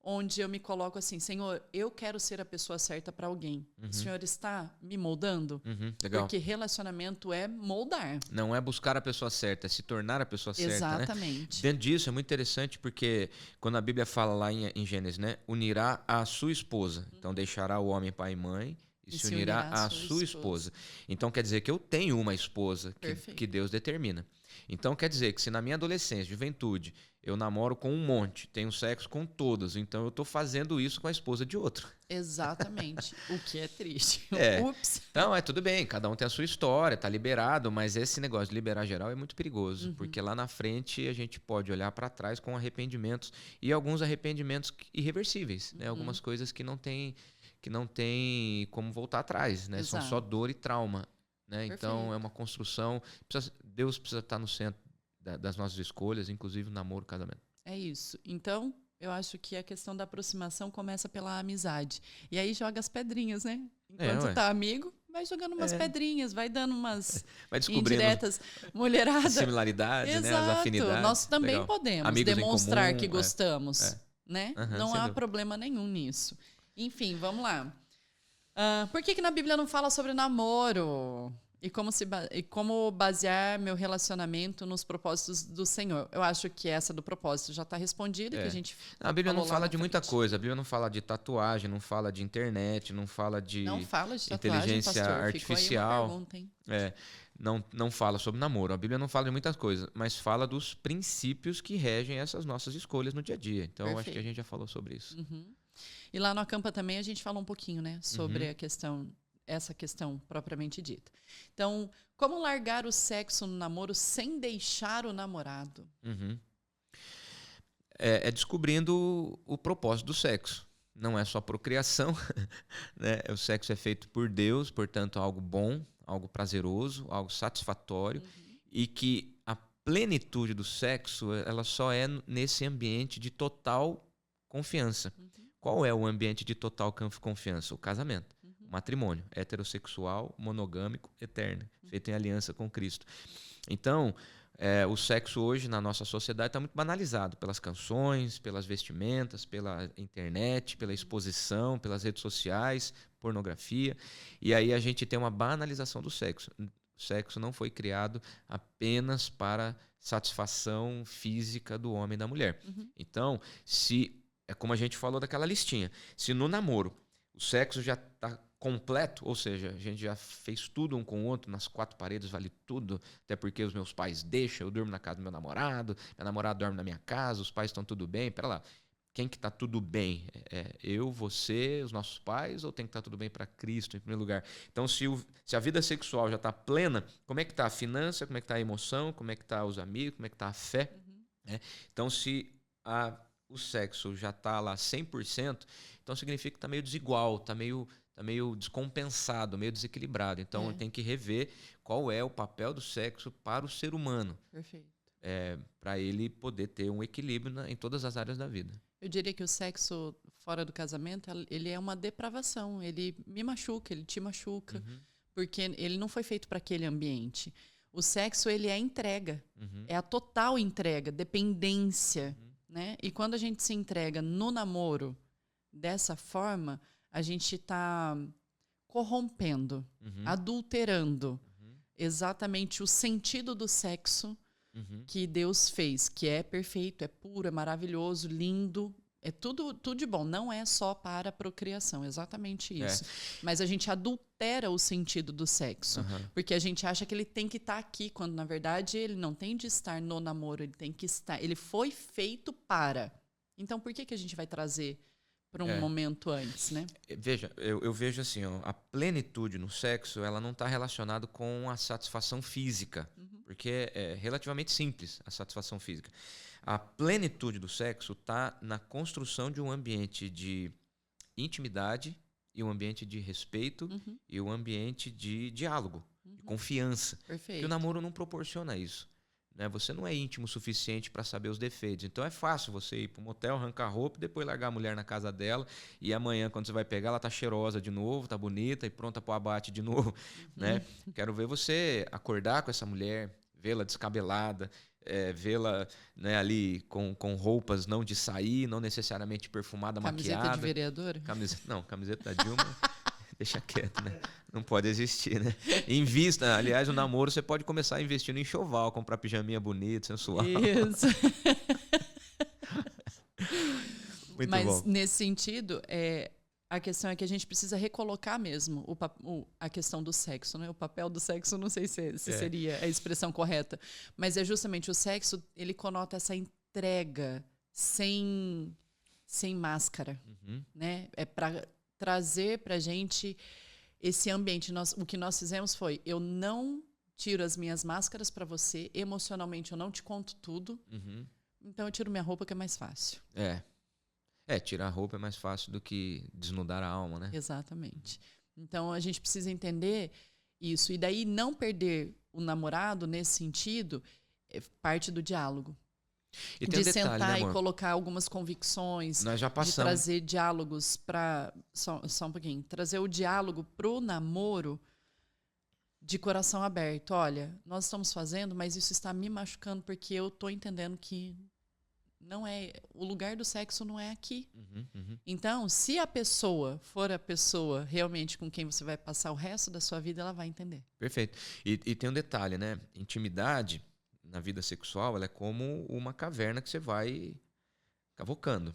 onde eu me coloco assim, Senhor, eu quero ser a pessoa certa para alguém. O Senhor está me moldando? Legal. Porque relacionamento é moldar. Não é buscar a pessoa certa, é se tornar a pessoa certa, Exatamente. né? Dentro disso é muito interessante porque quando a Bíblia fala lá em Gênesis, né? Unirá a sua esposa. Então deixará o homem pai e mãe e se unirá à sua esposa. Então quer dizer que eu tenho uma esposa que Deus determina. Então quer dizer que se na minha adolescência, juventude, eu namoro com um monte, tenho sexo com todas, então eu estou fazendo isso com a esposa de outro. Exatamente. O que é triste. Ups. Então, tudo bem, cada um tem a sua história, tá liberado, mas esse negócio de liberar geral é muito perigoso, porque lá na frente a gente pode olhar para trás com arrependimentos e alguns arrependimentos irreversíveis, né? Algumas coisas que não tem como voltar atrás, né? São só dor e trauma, né? Então é uma construção, Deus precisa estar no centro das nossas escolhas, inclusive no namoro, casamento. É isso. Então, eu acho que a questão da aproximação começa pela amizade. E aí joga as pedrinhas, né? Enquanto tá amigo, vai jogando umas pedrinhas, vai dando umas indiretas, mulherada. Similaridades, né? As afinidades. Nós também podemos amigos demonstrar comum, que gostamos, né? Não há problema nenhum nisso. Enfim, vamos lá. Por que na Bíblia não fala sobre namoro? E como basear meu relacionamento nos propósitos do Senhor? Eu acho que essa do propósito já está respondida. Que a gente a Bíblia não fala de muita coisa. A Bíblia não fala de tatuagem, não fala de internet, não fala de inteligência artificial. Ficou aí uma pergunta, hein? Não fala sobre namoro. A Bíblia não fala de muitas coisas, mas fala dos princípios que regem essas nossas escolhas no dia a dia. Então, acho que a gente já falou sobre isso. E lá no Acampa também a gente falou um pouquinho, né? Sobre essa questão propriamente dita. Então, como largar o sexo no namoro sem deixar o namorado? É descobrindo o propósito do sexo. Não é só procriação, né? O sexo é feito por Deus, portanto, algo bom, algo prazeroso, algo satisfatório, e que a plenitude do sexo ela só é nesse ambiente de total confiança. Qual é o ambiente de total confiança? O casamento. Matrimônio, heterossexual, monogâmico, eterno, feito em aliança com Cristo. Então, o sexo hoje na nossa sociedade está muito banalizado pelas canções, pelas vestimentas, pela internet, pela exposição, pelas redes sociais, pornografia. E aí a gente tem uma banalização do sexo. O sexo não foi criado apenas para satisfação física do homem e da mulher. Então, é como a gente falou daquela listinha, se no namoro o sexo já está completo, ou seja, a gente já fez tudo um com o outro, nas quatro paredes vale tudo, até porque os meus pais deixam, eu durmo na casa do meu namorado dorme na minha casa, os pais estão tudo bem, pera lá. quem que está tudo bem? Eu, você, os nossos pais, ou tem que estar tudo bem para Cristo em primeiro lugar? Então, se a vida sexual já está plena, como é que está a finança, como é que está a emoção, como é que está os amigos, como é que está a fé? Né? Então, se o sexo já está lá 100%, então significa que está meio desigual, está meio descompensado, meio desequilibrado. Então, tem que rever qual é o papel do sexo para o ser humano. Perfeito. Para ele poder ter um equilíbrio em todas as áreas da vida. Eu diria que o sexo fora do casamento, ele é uma depravação. Ele me machuca, ele te machuca, porque ele não foi feito para aquele ambiente. O sexo, ele é entrega. É a total entrega, dependência. Né? E quando a gente se entrega no namoro dessa forma, a gente está corrompendo, adulterando exatamente o sentido do sexo que Deus fez, que é perfeito, é puro, é maravilhoso, lindo, é tudo de bom. Não é só para a procriação, exatamente isso. Mas a gente adultera o sentido do sexo, porque a gente acha que ele tem que estar aqui, quando na verdade ele não tem de estar no namoro, ele tem que estar, ele foi feito para. Então por que a gente vai trazer para um momento antes, né? Veja, eu vejo assim, ó, a plenitude no sexo, ela não está relacionada com a satisfação física, porque é relativamente simples a satisfação física. A plenitude do sexo está na construção de um ambiente de intimidade e um ambiente de respeito e um ambiente de diálogo, de confiança. Perfeito. Que o namoro não proporciona isso. Né? Você não é íntimo o suficiente para saber os defeitos. Então é fácil você ir para um motel, arrancar a roupa e depois largar a mulher na casa dela. E amanhã, quando você vai pegar, ela tá cheirosa de novo, tá bonita e pronta para o abate de novo. Né? Quero ver você acordar com essa mulher, vê-la descabelada, vê-la, né, ali com roupas não de sair, não necessariamente perfumada, camiseta maquiada. De vereador? Camiseta da Dilma. Deixa quieto, né? Não pode existir, né? Invista. Aliás, o namoro você pode começar investindo em enxoval, comprar pijaminha bonita, sensual. Isso. Muito Mas bom. nesse sentido, a questão é que a gente precisa recolocar mesmo a questão do sexo, né? O papel do sexo, não sei se seria a expressão correta, mas é justamente o sexo, ele conota essa entrega sem máscara, né? É para trazer para a gente esse ambiente. O que nós fizemos foi, eu não tiro as minhas máscaras para você, emocionalmente eu não te conto tudo, então eu tiro minha roupa que é mais fácil. Tirar a roupa é mais fácil do que desnudar a alma, né? Exatamente. Então a gente precisa entender isso. E daí não perder o namorado nesse sentido é parte do diálogo. E tem de um detalhe, sentar né, e amor? colocar algumas convicções, Nós já de passamos. trazer diálogos para... Só um pouquinho. Trazer o diálogo pro namoro de coração aberto. Olha, nós estamos fazendo, mas isso está me machucando porque eu estou entendendo que não é... O lugar do sexo não é aqui. Então, se a pessoa for a pessoa realmente com quem você vai passar o resto da sua vida, ela vai entender. Perfeito. E tem um detalhe, né? Intimidade na vida sexual, ela é como uma caverna que você vai cavocando.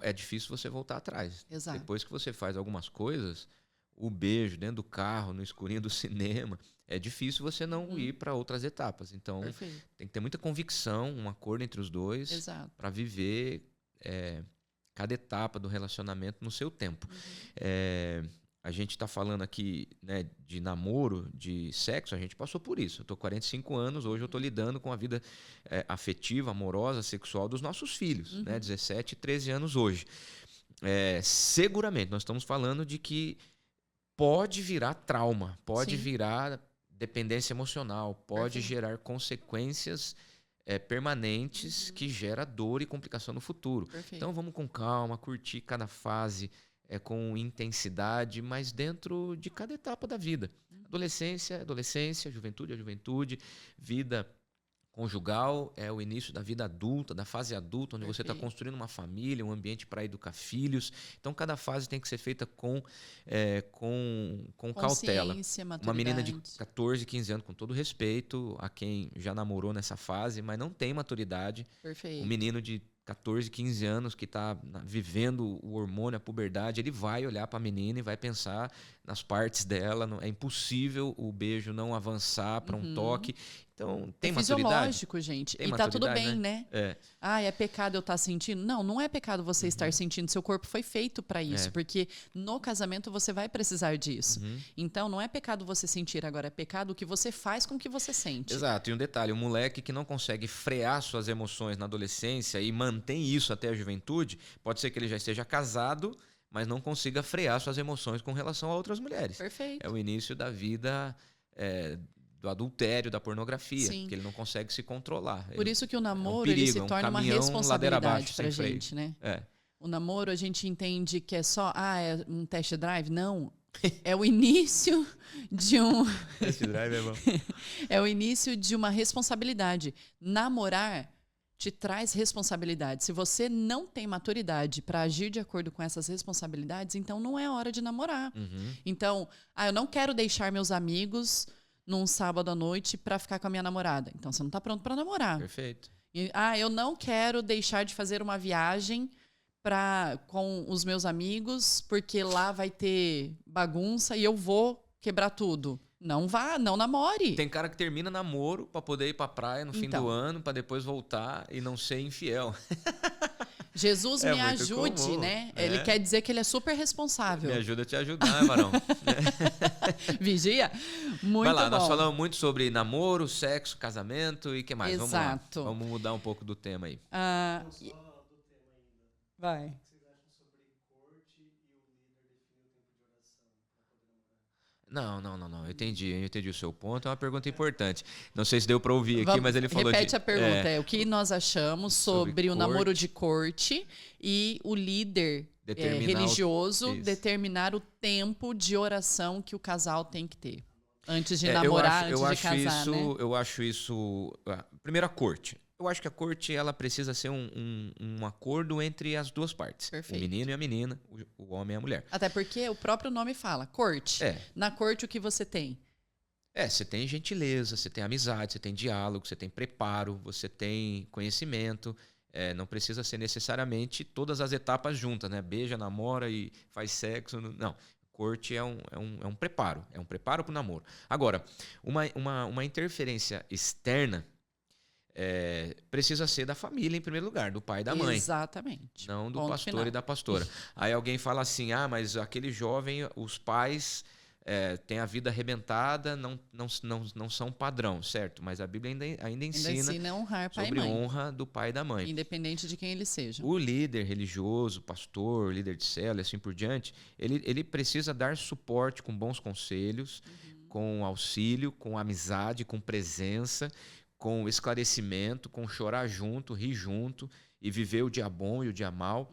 É difícil você voltar atrás. Exato. Depois que você faz algumas coisas, o beijo dentro do carro, no escurinho do cinema, é difícil você não ir para outras etapas. Então, Perfeito. tem que ter muita convicção, um acordo entre os dois para viver cada etapa do relacionamento no seu tempo. A gente está falando aqui, né, de namoro, de sexo, a gente passou por isso. Eu estou 45 anos, hoje eu estou lidando com a vida afetiva, amorosa, sexual dos nossos filhos, né, 17 e 13 anos hoje. Seguramente, nós estamos falando de que pode virar trauma, pode virar dependência emocional, pode gerar consequências permanentes que gera dor e complicação no futuro. Perfeito. Então vamos com calma, curtir cada fase com intensidade, mas dentro de cada etapa da vida. Adolescência é adolescência, juventude é juventude, vida conjugal é o início da vida adulta, da fase adulta, onde você está construindo uma família, um ambiente para educar filhos. Então, cada fase tem que ser feita com cautela. Maturidade. Uma menina de 14, 15 anos, com todo respeito a quem já namorou nessa fase, mas não tem maturidade. Perfeito. Um menino de 14, 15 anos que está vivendo o hormônio, a puberdade, ele vai olhar para a menina e vai pensar nas partes dela. É impossível o beijo não avançar para um toque. Então, tem é maturidade? fisiológico, gente. Tem e tá tudo maturidade, bem, né? É. Ah, é pecado eu estar sentindo? Não, não é pecado você estar sentindo. Seu corpo foi feito para isso, É. porque no casamento você vai precisar disso. Uhum. Então, não é pecado você sentir, agora é pecado o que você faz com o que você sente. Exato. E um detalhe, o moleque que não consegue frear suas emoções na adolescência e mantém isso até a juventude, pode ser que ele já esteja casado, mas não consiga frear suas emoções com relação a outras mulheres. Perfeito. É o início da vida do adultério, da pornografia, Sim. que ele não consegue se controlar. Por isso que o namoro perigo, ele se é um torna uma caminhão ladeira responsabilidade abaixo, pra sem freio. gente, né? É. O namoro a gente entende que é só, é um test drive? Não. É o início de um Esse drive é bom. é o início de uma responsabilidade. Namorar te traz responsabilidade. Se você não tem maturidade para agir de acordo com essas responsabilidades, então não é hora de namorar. Uhum. Então, eu não quero deixar meus amigos num sábado à noite para ficar com a minha namorada. Então, você não está pronto para namorar. Perfeito. Eu não quero deixar de fazer uma viagem com os meus amigos, porque lá vai ter bagunça e eu vou quebrar tudo. Não vá, não namore. Tem cara que termina namoro pra poder ir pra praia no fim do ano, pra depois voltar e não ser infiel. Jesus me muito ajude, comum, né? né? Ele quer dizer que ele é super responsável. Me ajuda a te ajudar, varão. Vigia? Muito Vai lá, bom. nós falamos muito sobre namoro, sexo, casamento e o que mais? Exato. Vamos mudar um pouco do tema aí. Vai. Não. Eu entendi o seu ponto. É uma pergunta importante. Não sei se deu para ouvir aqui, mas ele falou Repete a pergunta. O que nós achamos sobre o namoro de corte e o líder religioso determinar o tempo de oração que o casal tem que ter antes de namorar, antes de casar, né? Eu acho isso... Primeiro, a corte. Eu acho que a corte ela precisa ser um acordo entre as duas partes. Perfeito. O menino e a menina, o homem e a mulher. Até porque o próprio nome fala, corte. Na corte o que você tem? Você tem gentileza, você tem amizade, você tem diálogo, você tem preparo, você tem conhecimento. Não precisa ser necessariamente todas as etapas juntas, né? Beija, namora e faz sexo. Não. Corte é um preparo. É um preparo para o namoro. Agora, uma interferência externa precisa ser da família em primeiro lugar, do pai e da mãe. Exatamente. Não do Ponto pastor final. e da pastora. Aí alguém fala assim, mas aquele jovem, os pais têm a vida arrebentada, não são padrão, certo? Mas a Bíblia ainda ensina a honrar pai sobre e mãe, honra do pai e da mãe. independente de quem ele seja. O líder religioso, pastor, líder de célula e assim por diante, ele precisa dar suporte com bons conselhos, com auxílio, com amizade, com presença, com esclarecimento, com chorar junto, rir junto e viver o dia bom e o dia mal,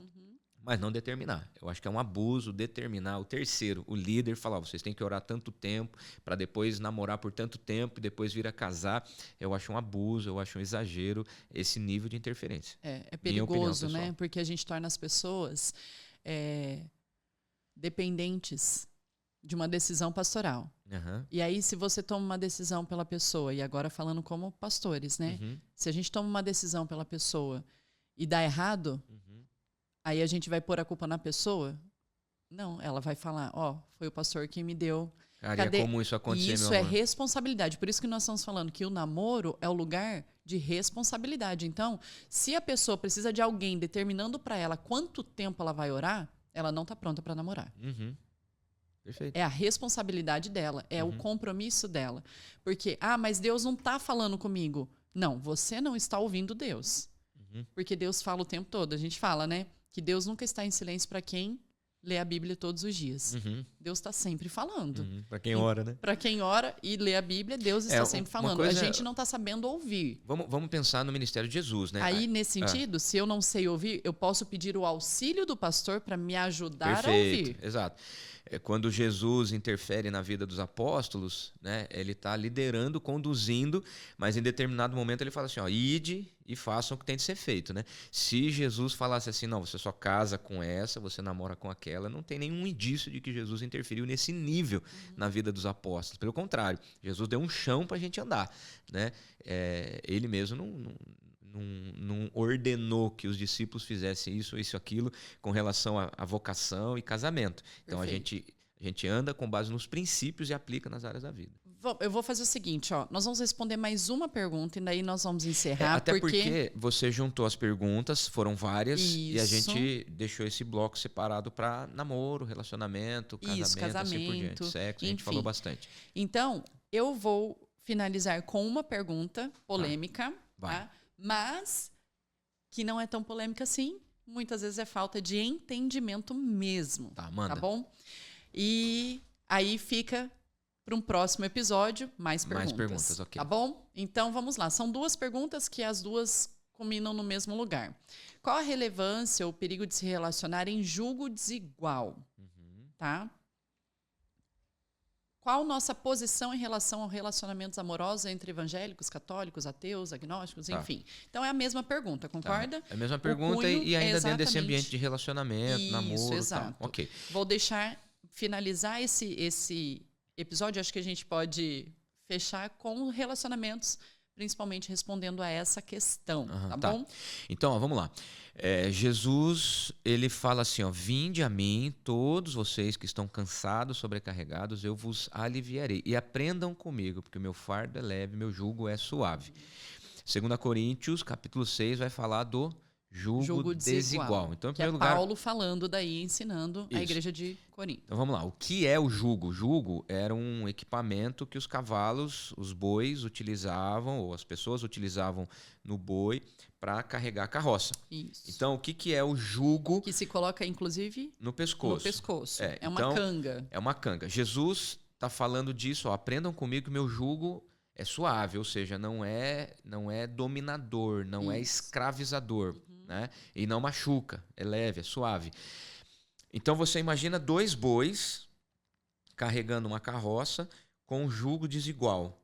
mas não determinar. Eu acho que é um abuso determinar. O terceiro, o líder, falar, vocês têm que orar tanto tempo para depois namorar por tanto tempo e depois vir a casar. Eu acho um abuso, eu acho um exagero esse nível de interferência. É perigoso, né? Porque a gente torna as pessoas dependentes de uma decisão pastoral. E aí, se você toma uma decisão pela pessoa, e agora falando como pastores, né? Se a gente toma uma decisão pela pessoa e dá errado, aí a gente vai pôr a culpa na pessoa? Não, ela vai falar, foi o pastor quem me deu. Cara, é comum isso acontecer, Isso meu é amor. responsabilidade. Por isso que nós estamos falando que o namoro é o lugar de responsabilidade. Então, se a pessoa precisa de alguém determinando para ela quanto tempo ela vai orar, ela não está pronta para namorar. Perfeito. É a responsabilidade dela, é o compromisso dela. Porque, mas Deus não está falando comigo. Não, você não está ouvindo Deus. Porque Deus fala o tempo todo. A gente fala, né? Que Deus nunca está em silêncio para quem lê a Bíblia todos os dias. Deus está sempre falando. Para quem ora, né? Para quem ora e lê a Bíblia, Deus está sempre falando. A gente não está sabendo ouvir. Vamos pensar no ministério de Jesus, né? Aí, nesse sentido, se eu não sei ouvir, eu posso pedir o auxílio do pastor para me ajudar a ouvir. Exato. Quando Jesus interfere na vida dos apóstolos, né, ele está liderando, conduzindo, mas em determinado momento ele fala assim, ide e façam o que tem de ser feito. Né? Se Jesus falasse assim, não, você só casa com essa, você namora com aquela, não tem nenhum indício de que Jesus interferiu nesse nível na vida dos apóstolos. Pelo contrário, Jesus deu um chão para a gente andar. Né? Ele mesmo não ordenou que os discípulos fizessem isso, aquilo, com relação à vocação e casamento. Então, a gente anda com base nos princípios e aplica nas áreas da vida. Eu vou fazer o seguinte, ó. Nós vamos responder mais uma pergunta e daí nós vamos encerrar. Até porque você juntou as perguntas, foram várias, e a Isso. gente deixou esse bloco separado para namoro, relacionamento, casamento, assim por diante, sexo, a gente falou bastante. Então, eu vou finalizar com uma pergunta polêmica, tá? Mas que não é tão polêmica assim. Muitas vezes é falta de entendimento mesmo. Tá, manda. Tá bom? E aí fica para um próximo episódio mais perguntas. Mais perguntas, ok. Tá bom? Então vamos lá. São 2 perguntas que as duas combinam no mesmo lugar. Qual a relevância ou perigo de se relacionar em julgo desigual? Tá? Qual nossa posição em relação a relacionamentos amorosos entre evangélicos, católicos, ateus, agnósticos, enfim. Então é a mesma pergunta, concorda? É a mesma pergunta e ainda dentro desse ambiente de relacionamento, namoro, exato. Tal. Ok. Vou finalizar esse episódio, acho que a gente pode fechar com relacionamentos, principalmente respondendo a essa questão, tá bom? Então, ó, vamos lá. Jesus, ele fala assim, ó, vinde a mim, todos vocês que estão cansados, sobrecarregados, eu vos aliviarei. E aprendam comigo, porque o meu fardo é leve, meu jugo é suave. 2 Coríntios, capítulo 6, vai falar do jugo desigual. Então, em primeiro lugar, Paulo falando daí, ensinando a igreja de Corinto. Então vamos lá. O que é o jugo? O jugo era um equipamento que os cavalos, os bois utilizavam, ou as pessoas utilizavam no boi para carregar a carroça. Isso. Então o que é o jugo? Que se coloca, inclusive, no pescoço. No pescoço. É uma então, canga. É uma canga. Jesus está falando disso. Ó, aprendam comigo que meu jugo é suave, ou seja, não é dominador, não é escravizador. Né? E não machuca, é leve, é suave. Então você imagina 2 bois carregando uma carroça com um jugo desigual.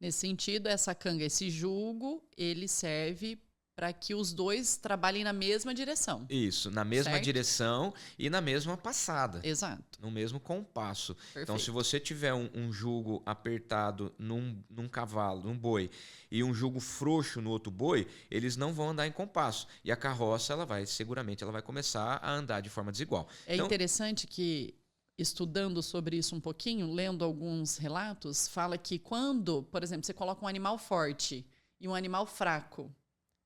Nesse sentido, essa canga, esse jugo, ele serve para que os dois trabalhem na mesma direção. Isso, na mesma direção e na mesma passada. Exato. No mesmo compasso. Perfeito. Então, se você tiver um jugo apertado num cavalo, num boi, e um jugo frouxo no outro boi, eles não vão andar em compasso. E a carroça, seguramente, ela vai começar a andar de forma desigual. É interessante que, estudando sobre isso um pouquinho, lendo alguns relatos, fala que quando, por exemplo, você coloca um animal forte e um animal fraco,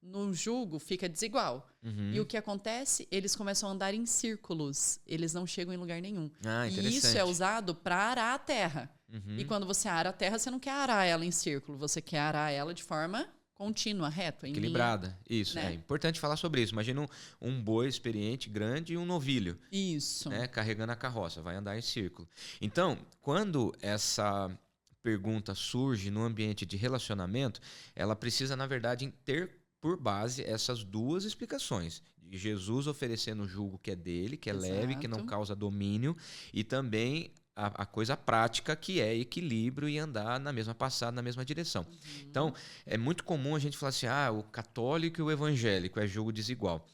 no jugo fica desigual. E o que acontece? Eles começam a andar em círculos. Eles não chegam em lugar nenhum. E isso é usado para arar a terra. E quando você ara a terra, você não quer arar ela em círculo. Você quer arar ela de forma contínua, reta, equilibrada. Linha, isso, né? É importante falar sobre isso. Imagina um boi experiente, grande e um novilho. Isso. Né, carregando a carroça, vai andar em círculo. Então, quando essa pergunta surge no ambiente de relacionamento, ela precisa, na verdade, ter por base essas 2 explicações. De Jesus oferecendo o jugo que é dele, que é leve, que não causa domínio, e também a coisa prática, que é equilíbrio e andar na mesma passada, na mesma direção. Então, é muito comum a gente falar assim, o católico e o evangélico é jugo desigual.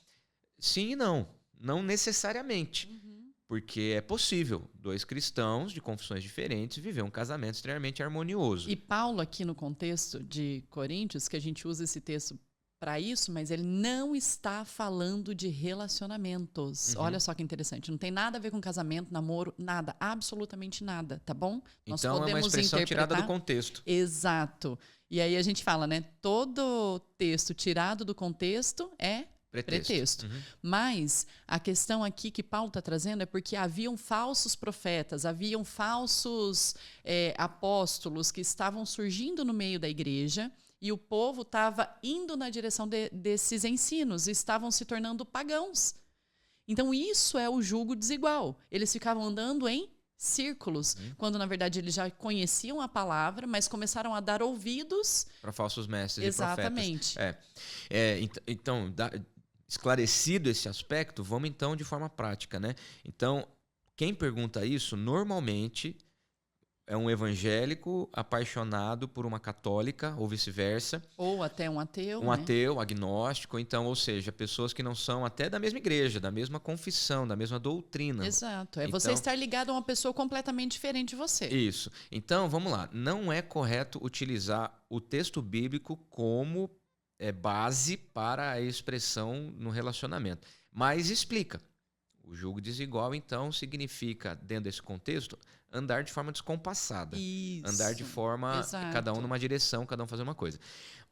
Sim e não. Não necessariamente. Porque é possível 2 cristãos de confissões diferentes viver um casamento extremamente harmonioso. E Paulo, aqui no contexto de Coríntios, que a gente usa esse texto para isso, mas ele não está falando de relacionamentos. Olha só que interessante. Não tem nada a ver com casamento, namoro, nada. Absolutamente nada, tá bom? Nós então podemos é uma expressão tirada do contexto. Exato. E aí a gente fala, né? Todo texto tirado do contexto é pretexto. Mas a questão aqui que Paulo está trazendo é porque haviam falsos profetas, haviam falsos apóstolos que estavam surgindo no meio da igreja, e o povo estava indo na direção desses ensinos, e estavam se tornando pagãos. Então isso é o jugo desigual. Eles ficavam andando em círculos, quando na verdade eles já conheciam a palavra, mas começaram a dar ouvidos para falsos mestres e profetas. Exatamente. Então, esclarecido esse aspecto, vamos então de forma prática, né? Então, quem pergunta isso normalmente é um evangélico apaixonado por uma católica, ou vice-versa. Ou até um ateu. Um ateu, agnóstico, então, ou seja, pessoas que não são até da mesma igreja, da mesma confissão, da mesma doutrina. Exato. Você estar ligado a uma pessoa completamente diferente de você. Isso. Então, vamos lá. Não é correto utilizar o texto bíblico como base para a expressão no relacionamento. Mas explica. O jugo desigual, então, significa, dentro desse contexto, andar de forma descompassada. Isso. Andar de forma, Exato. cada um numa direção, cada um fazendo uma coisa.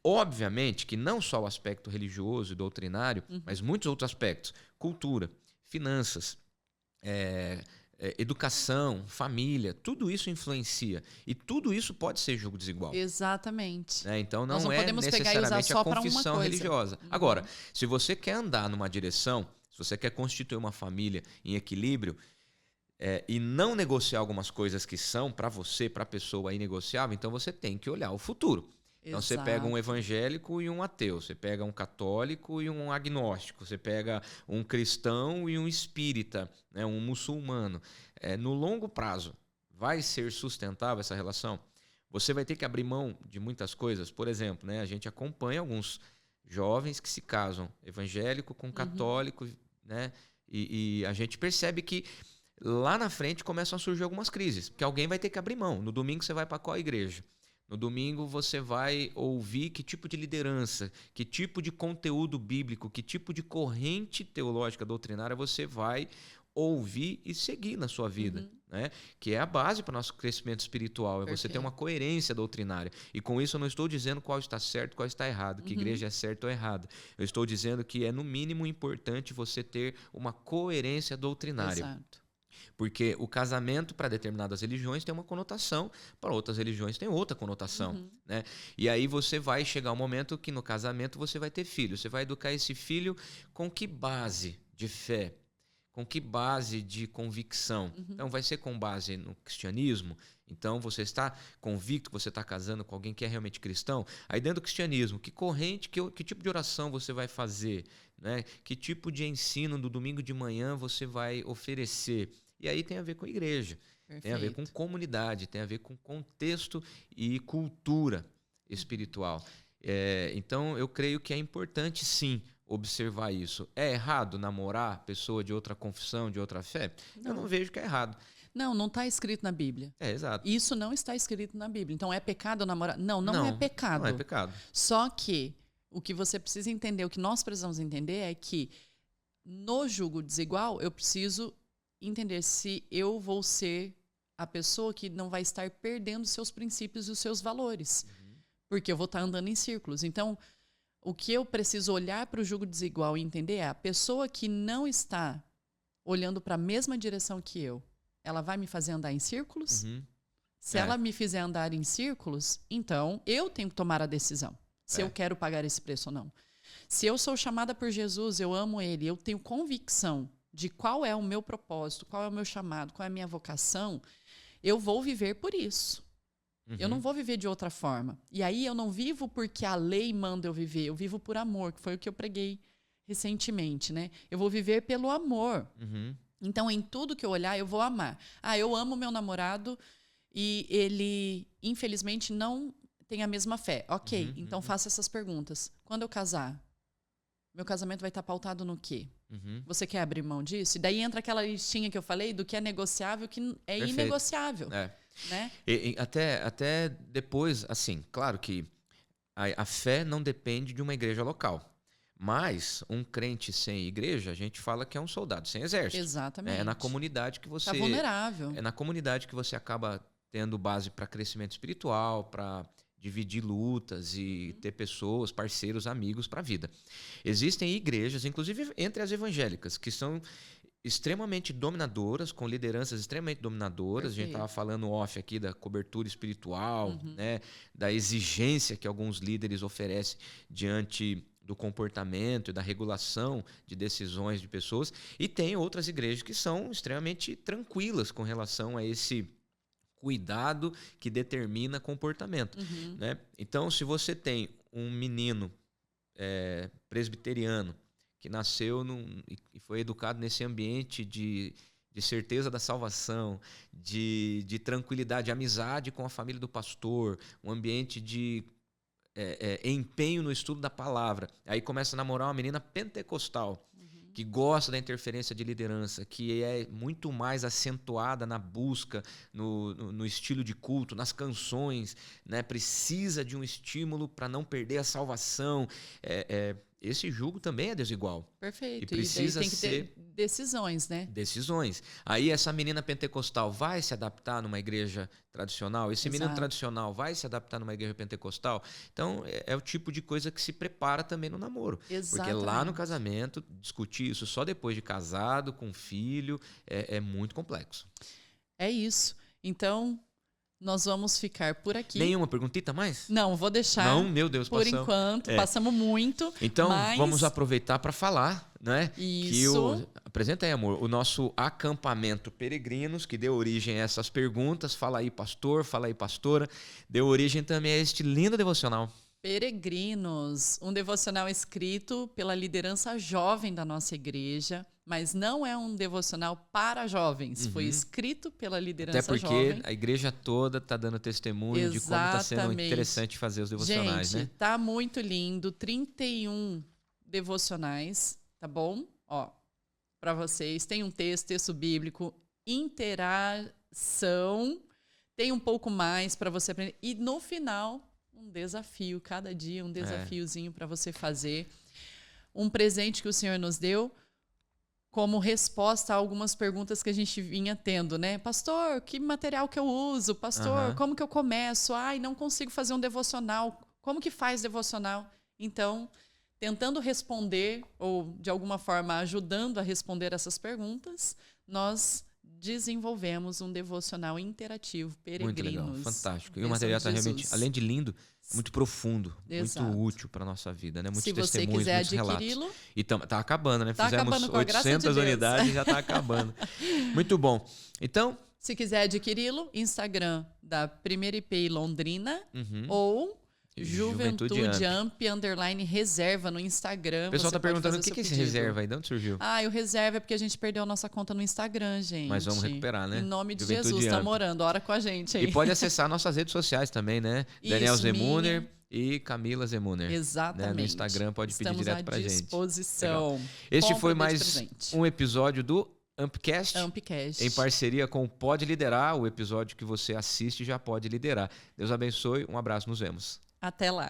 Obviamente que não só o aspecto religioso e doutrinário, mas muitos outros aspectos. Cultura, finanças, educação, família, tudo isso influencia. E tudo isso pode ser jugo desigual. Exatamente. Né? Então Nós não é podemos pegar e usar necessariamente só a para uma confissão coisa. religiosa. Agora, se você quer andar numa direção, se você quer constituir uma família em equilíbrio e não negociar algumas coisas que são para você, para a pessoa inegociável, então você tem que olhar o futuro. Então você pega um evangélico e um ateu, você pega um católico e um agnóstico, você pega um cristão e um espírita, né, um muçulmano. No longo prazo, vai ser sustentável essa relação? Você vai ter que abrir mão de muitas coisas. Por exemplo, né, a gente acompanha alguns jovens que se casam evangélico com católico, né, e a gente percebe que lá na frente começam a surgir algumas crises, porque alguém vai ter que abrir mão. No domingo você vai para qual igreja? No domingo você vai ouvir que tipo de liderança, que tipo de conteúdo bíblico, que tipo de corrente teológica doutrinária você vai ouvir e seguir na sua vida, né? Que é a base para o nosso crescimento espiritual, é você ter uma coerência doutrinária. E com isso eu não estou dizendo qual está certo, qual está errado, que igreja é certa ou errada. Eu estou dizendo que é no mínimo importante você ter uma coerência doutrinária. Exato. Porque o casamento para determinadas religiões tem uma conotação, para outras religiões tem outra conotação. Né? E aí você vai chegar um momento que no casamento você vai ter filho. Você vai educar esse filho com que base de fé? Com que base de convicção? Então vai ser com base no cristianismo? Então você está convicto que você está casando com alguém que é realmente cristão? Aí dentro do cristianismo, que corrente, que tipo de oração você vai fazer? Né? Que tipo de ensino do domingo de manhã você vai oferecer? E aí tem a ver com igreja, tem a ver com comunidade, tem a ver com contexto e cultura espiritual. Então, eu creio que é importante, sim, observar isso. É errado namorar pessoa de outra confissão, de outra fé? Não. Eu não vejo que é errado. Não está escrito na Bíblia. Exato. Isso não está escrito na Bíblia. Então, é pecado namorar? Não é pecado. Não é pecado. Só que o que você precisa entender, o que nós precisamos entender é que no jugo desigual, eu preciso entender se eu vou ser a pessoa que não vai estar perdendo seus princípios e os seus valores. Porque eu vou estar andando em círculos. Então, o que eu preciso olhar para o jugo desigual e entender é a pessoa que não está olhando para a mesma direção que eu, ela vai me fazer andar em círculos? Se ela me fizer andar em círculos, então eu tenho que tomar a decisão. Se eu quero pagar esse preço ou não. Se eu sou chamada por Jesus, eu amo Ele, eu tenho convicção de qual é o meu propósito, qual é o meu chamado, qual é a minha vocação, eu vou viver por isso. Eu não vou viver de outra forma. E aí eu não vivo porque a lei manda eu viver, eu vivo por amor, que foi o que eu preguei recentemente, né? Eu vou viver pelo amor. Então, em tudo que eu olhar, eu vou amar. Eu amo meu namorado e ele, infelizmente, não tem a mesma fé. Ok, então faça essas perguntas. Quando eu casar, meu casamento vai estar pautado no quê? Você quer abrir mão disso? E daí entra aquela listinha que eu falei do que é negociável e que é Perfeito. Inegociável. Né? E até depois, assim, claro que a fé não depende de uma igreja local. Mas um crente sem igreja, a gente fala que é um soldado sem exército. Exatamente. É na comunidade que você... Está vulnerável. É na comunidade que você acaba tendo base para crescimento espiritual, para dividir lutas e ter pessoas, parceiros, amigos para a vida. Existem igrejas, inclusive entre as evangélicas, que são extremamente dominadoras, com lideranças extremamente dominadoras. Perfeito. A gente estava falando off aqui da cobertura espiritual, né, da exigência que alguns líderes oferecem diante do comportamento e da regulação de decisões de pessoas. E tem outras igrejas que são extremamente tranquilas com relação a esse cuidado que determina comportamento. Né? Então, se você tem um menino presbiteriano que nasceu e foi educado nesse ambiente de certeza da salvação, de tranquilidade, de amizade com a família do pastor, um ambiente de empenho no estudo da palavra, aí começa a namorar uma menina pentecostal, que gosta da interferência de liderança, que é muito mais acentuada na busca, no estilo de culto, nas canções, né? Precisa de um estímulo para não perder a salvação. esse jugo também é desigual. Perfeito. E precisa daí tem que ter decisões, né? Decisões. Aí essa menina pentecostal vai se adaptar numa igreja tradicional? Esse menino tradicional vai se adaptar numa igreja pentecostal? Então, é o tipo de coisa que se prepara também no namoro. Exatamente. Porque lá no casamento, discutir isso só depois de casado, com filho, é muito complexo. É isso. Então, nós vamos ficar por aqui. Nenhuma perguntita mais? Não, vou deixar. Não, meu Deus, por enquanto. Passamos muito. Então, mas... vamos aproveitar para falar, né? Isso. Apresenta aí, amor, o nosso acampamento Peregrinos, que deu origem a essas perguntas. Fala aí, pastor, fala aí, pastora. Deu origem também a este lindo devocional. Peregrinos, um devocional escrito pela liderança jovem da nossa igreja, mas não é um devocional para jovens. Foi escrito pela liderança jovem. Até porque a igreja toda está dando testemunho de como está sendo interessante fazer os devocionais, né? Tá muito lindo. 31 devocionais, tá bom? Ó, para vocês. Tem um texto bíblico, interação, tem um pouco mais para você aprender. E no final, um desafio, cada dia um desafiozinho para você fazer. Um presente que o Senhor nos deu como resposta a algumas perguntas que a gente vinha tendo, né? Pastor, que material que eu uso? Pastor, como que eu começo? Ai, não consigo fazer um devocional. Como que faz devocional? Então, tentando responder ou, de alguma forma, ajudando a responder essas perguntas, nós desenvolvemos um devocional interativo, Peregrinos. Muito legal, fantástico. E o material está realmente, além de lindo, muito profundo, muito útil para a nossa vida, né? Muitos testemunhos, muitos relatos. E tá acabando, né? Fizemos 800 unidades e já está acabando. Muito bom. Então... Se quiser adquiri-lo, Instagram da Primeira IP Londrina ou... Juventude Amp _ reserva no Instagram. O pessoal está perguntando o que é esse reserva aí, de onde surgiu? O reserva é porque a gente perdeu a nossa conta no Instagram, gente. Mas vamos recuperar, né? Em nome de Jesus, tá morando, ora com a gente aí. E pode acessar nossas redes sociais também, né? Isso, Daniel Zemuner e Camila Zemuner. Exatamente. Né? No Instagram pode pedir direto pra gente. Estamos à disposição. Este foi mais um episódio do Ampcast, em parceria com o Pode Liderar, o episódio que você assiste já pode liderar. Deus abençoe, um abraço, nos vemos. Até lá.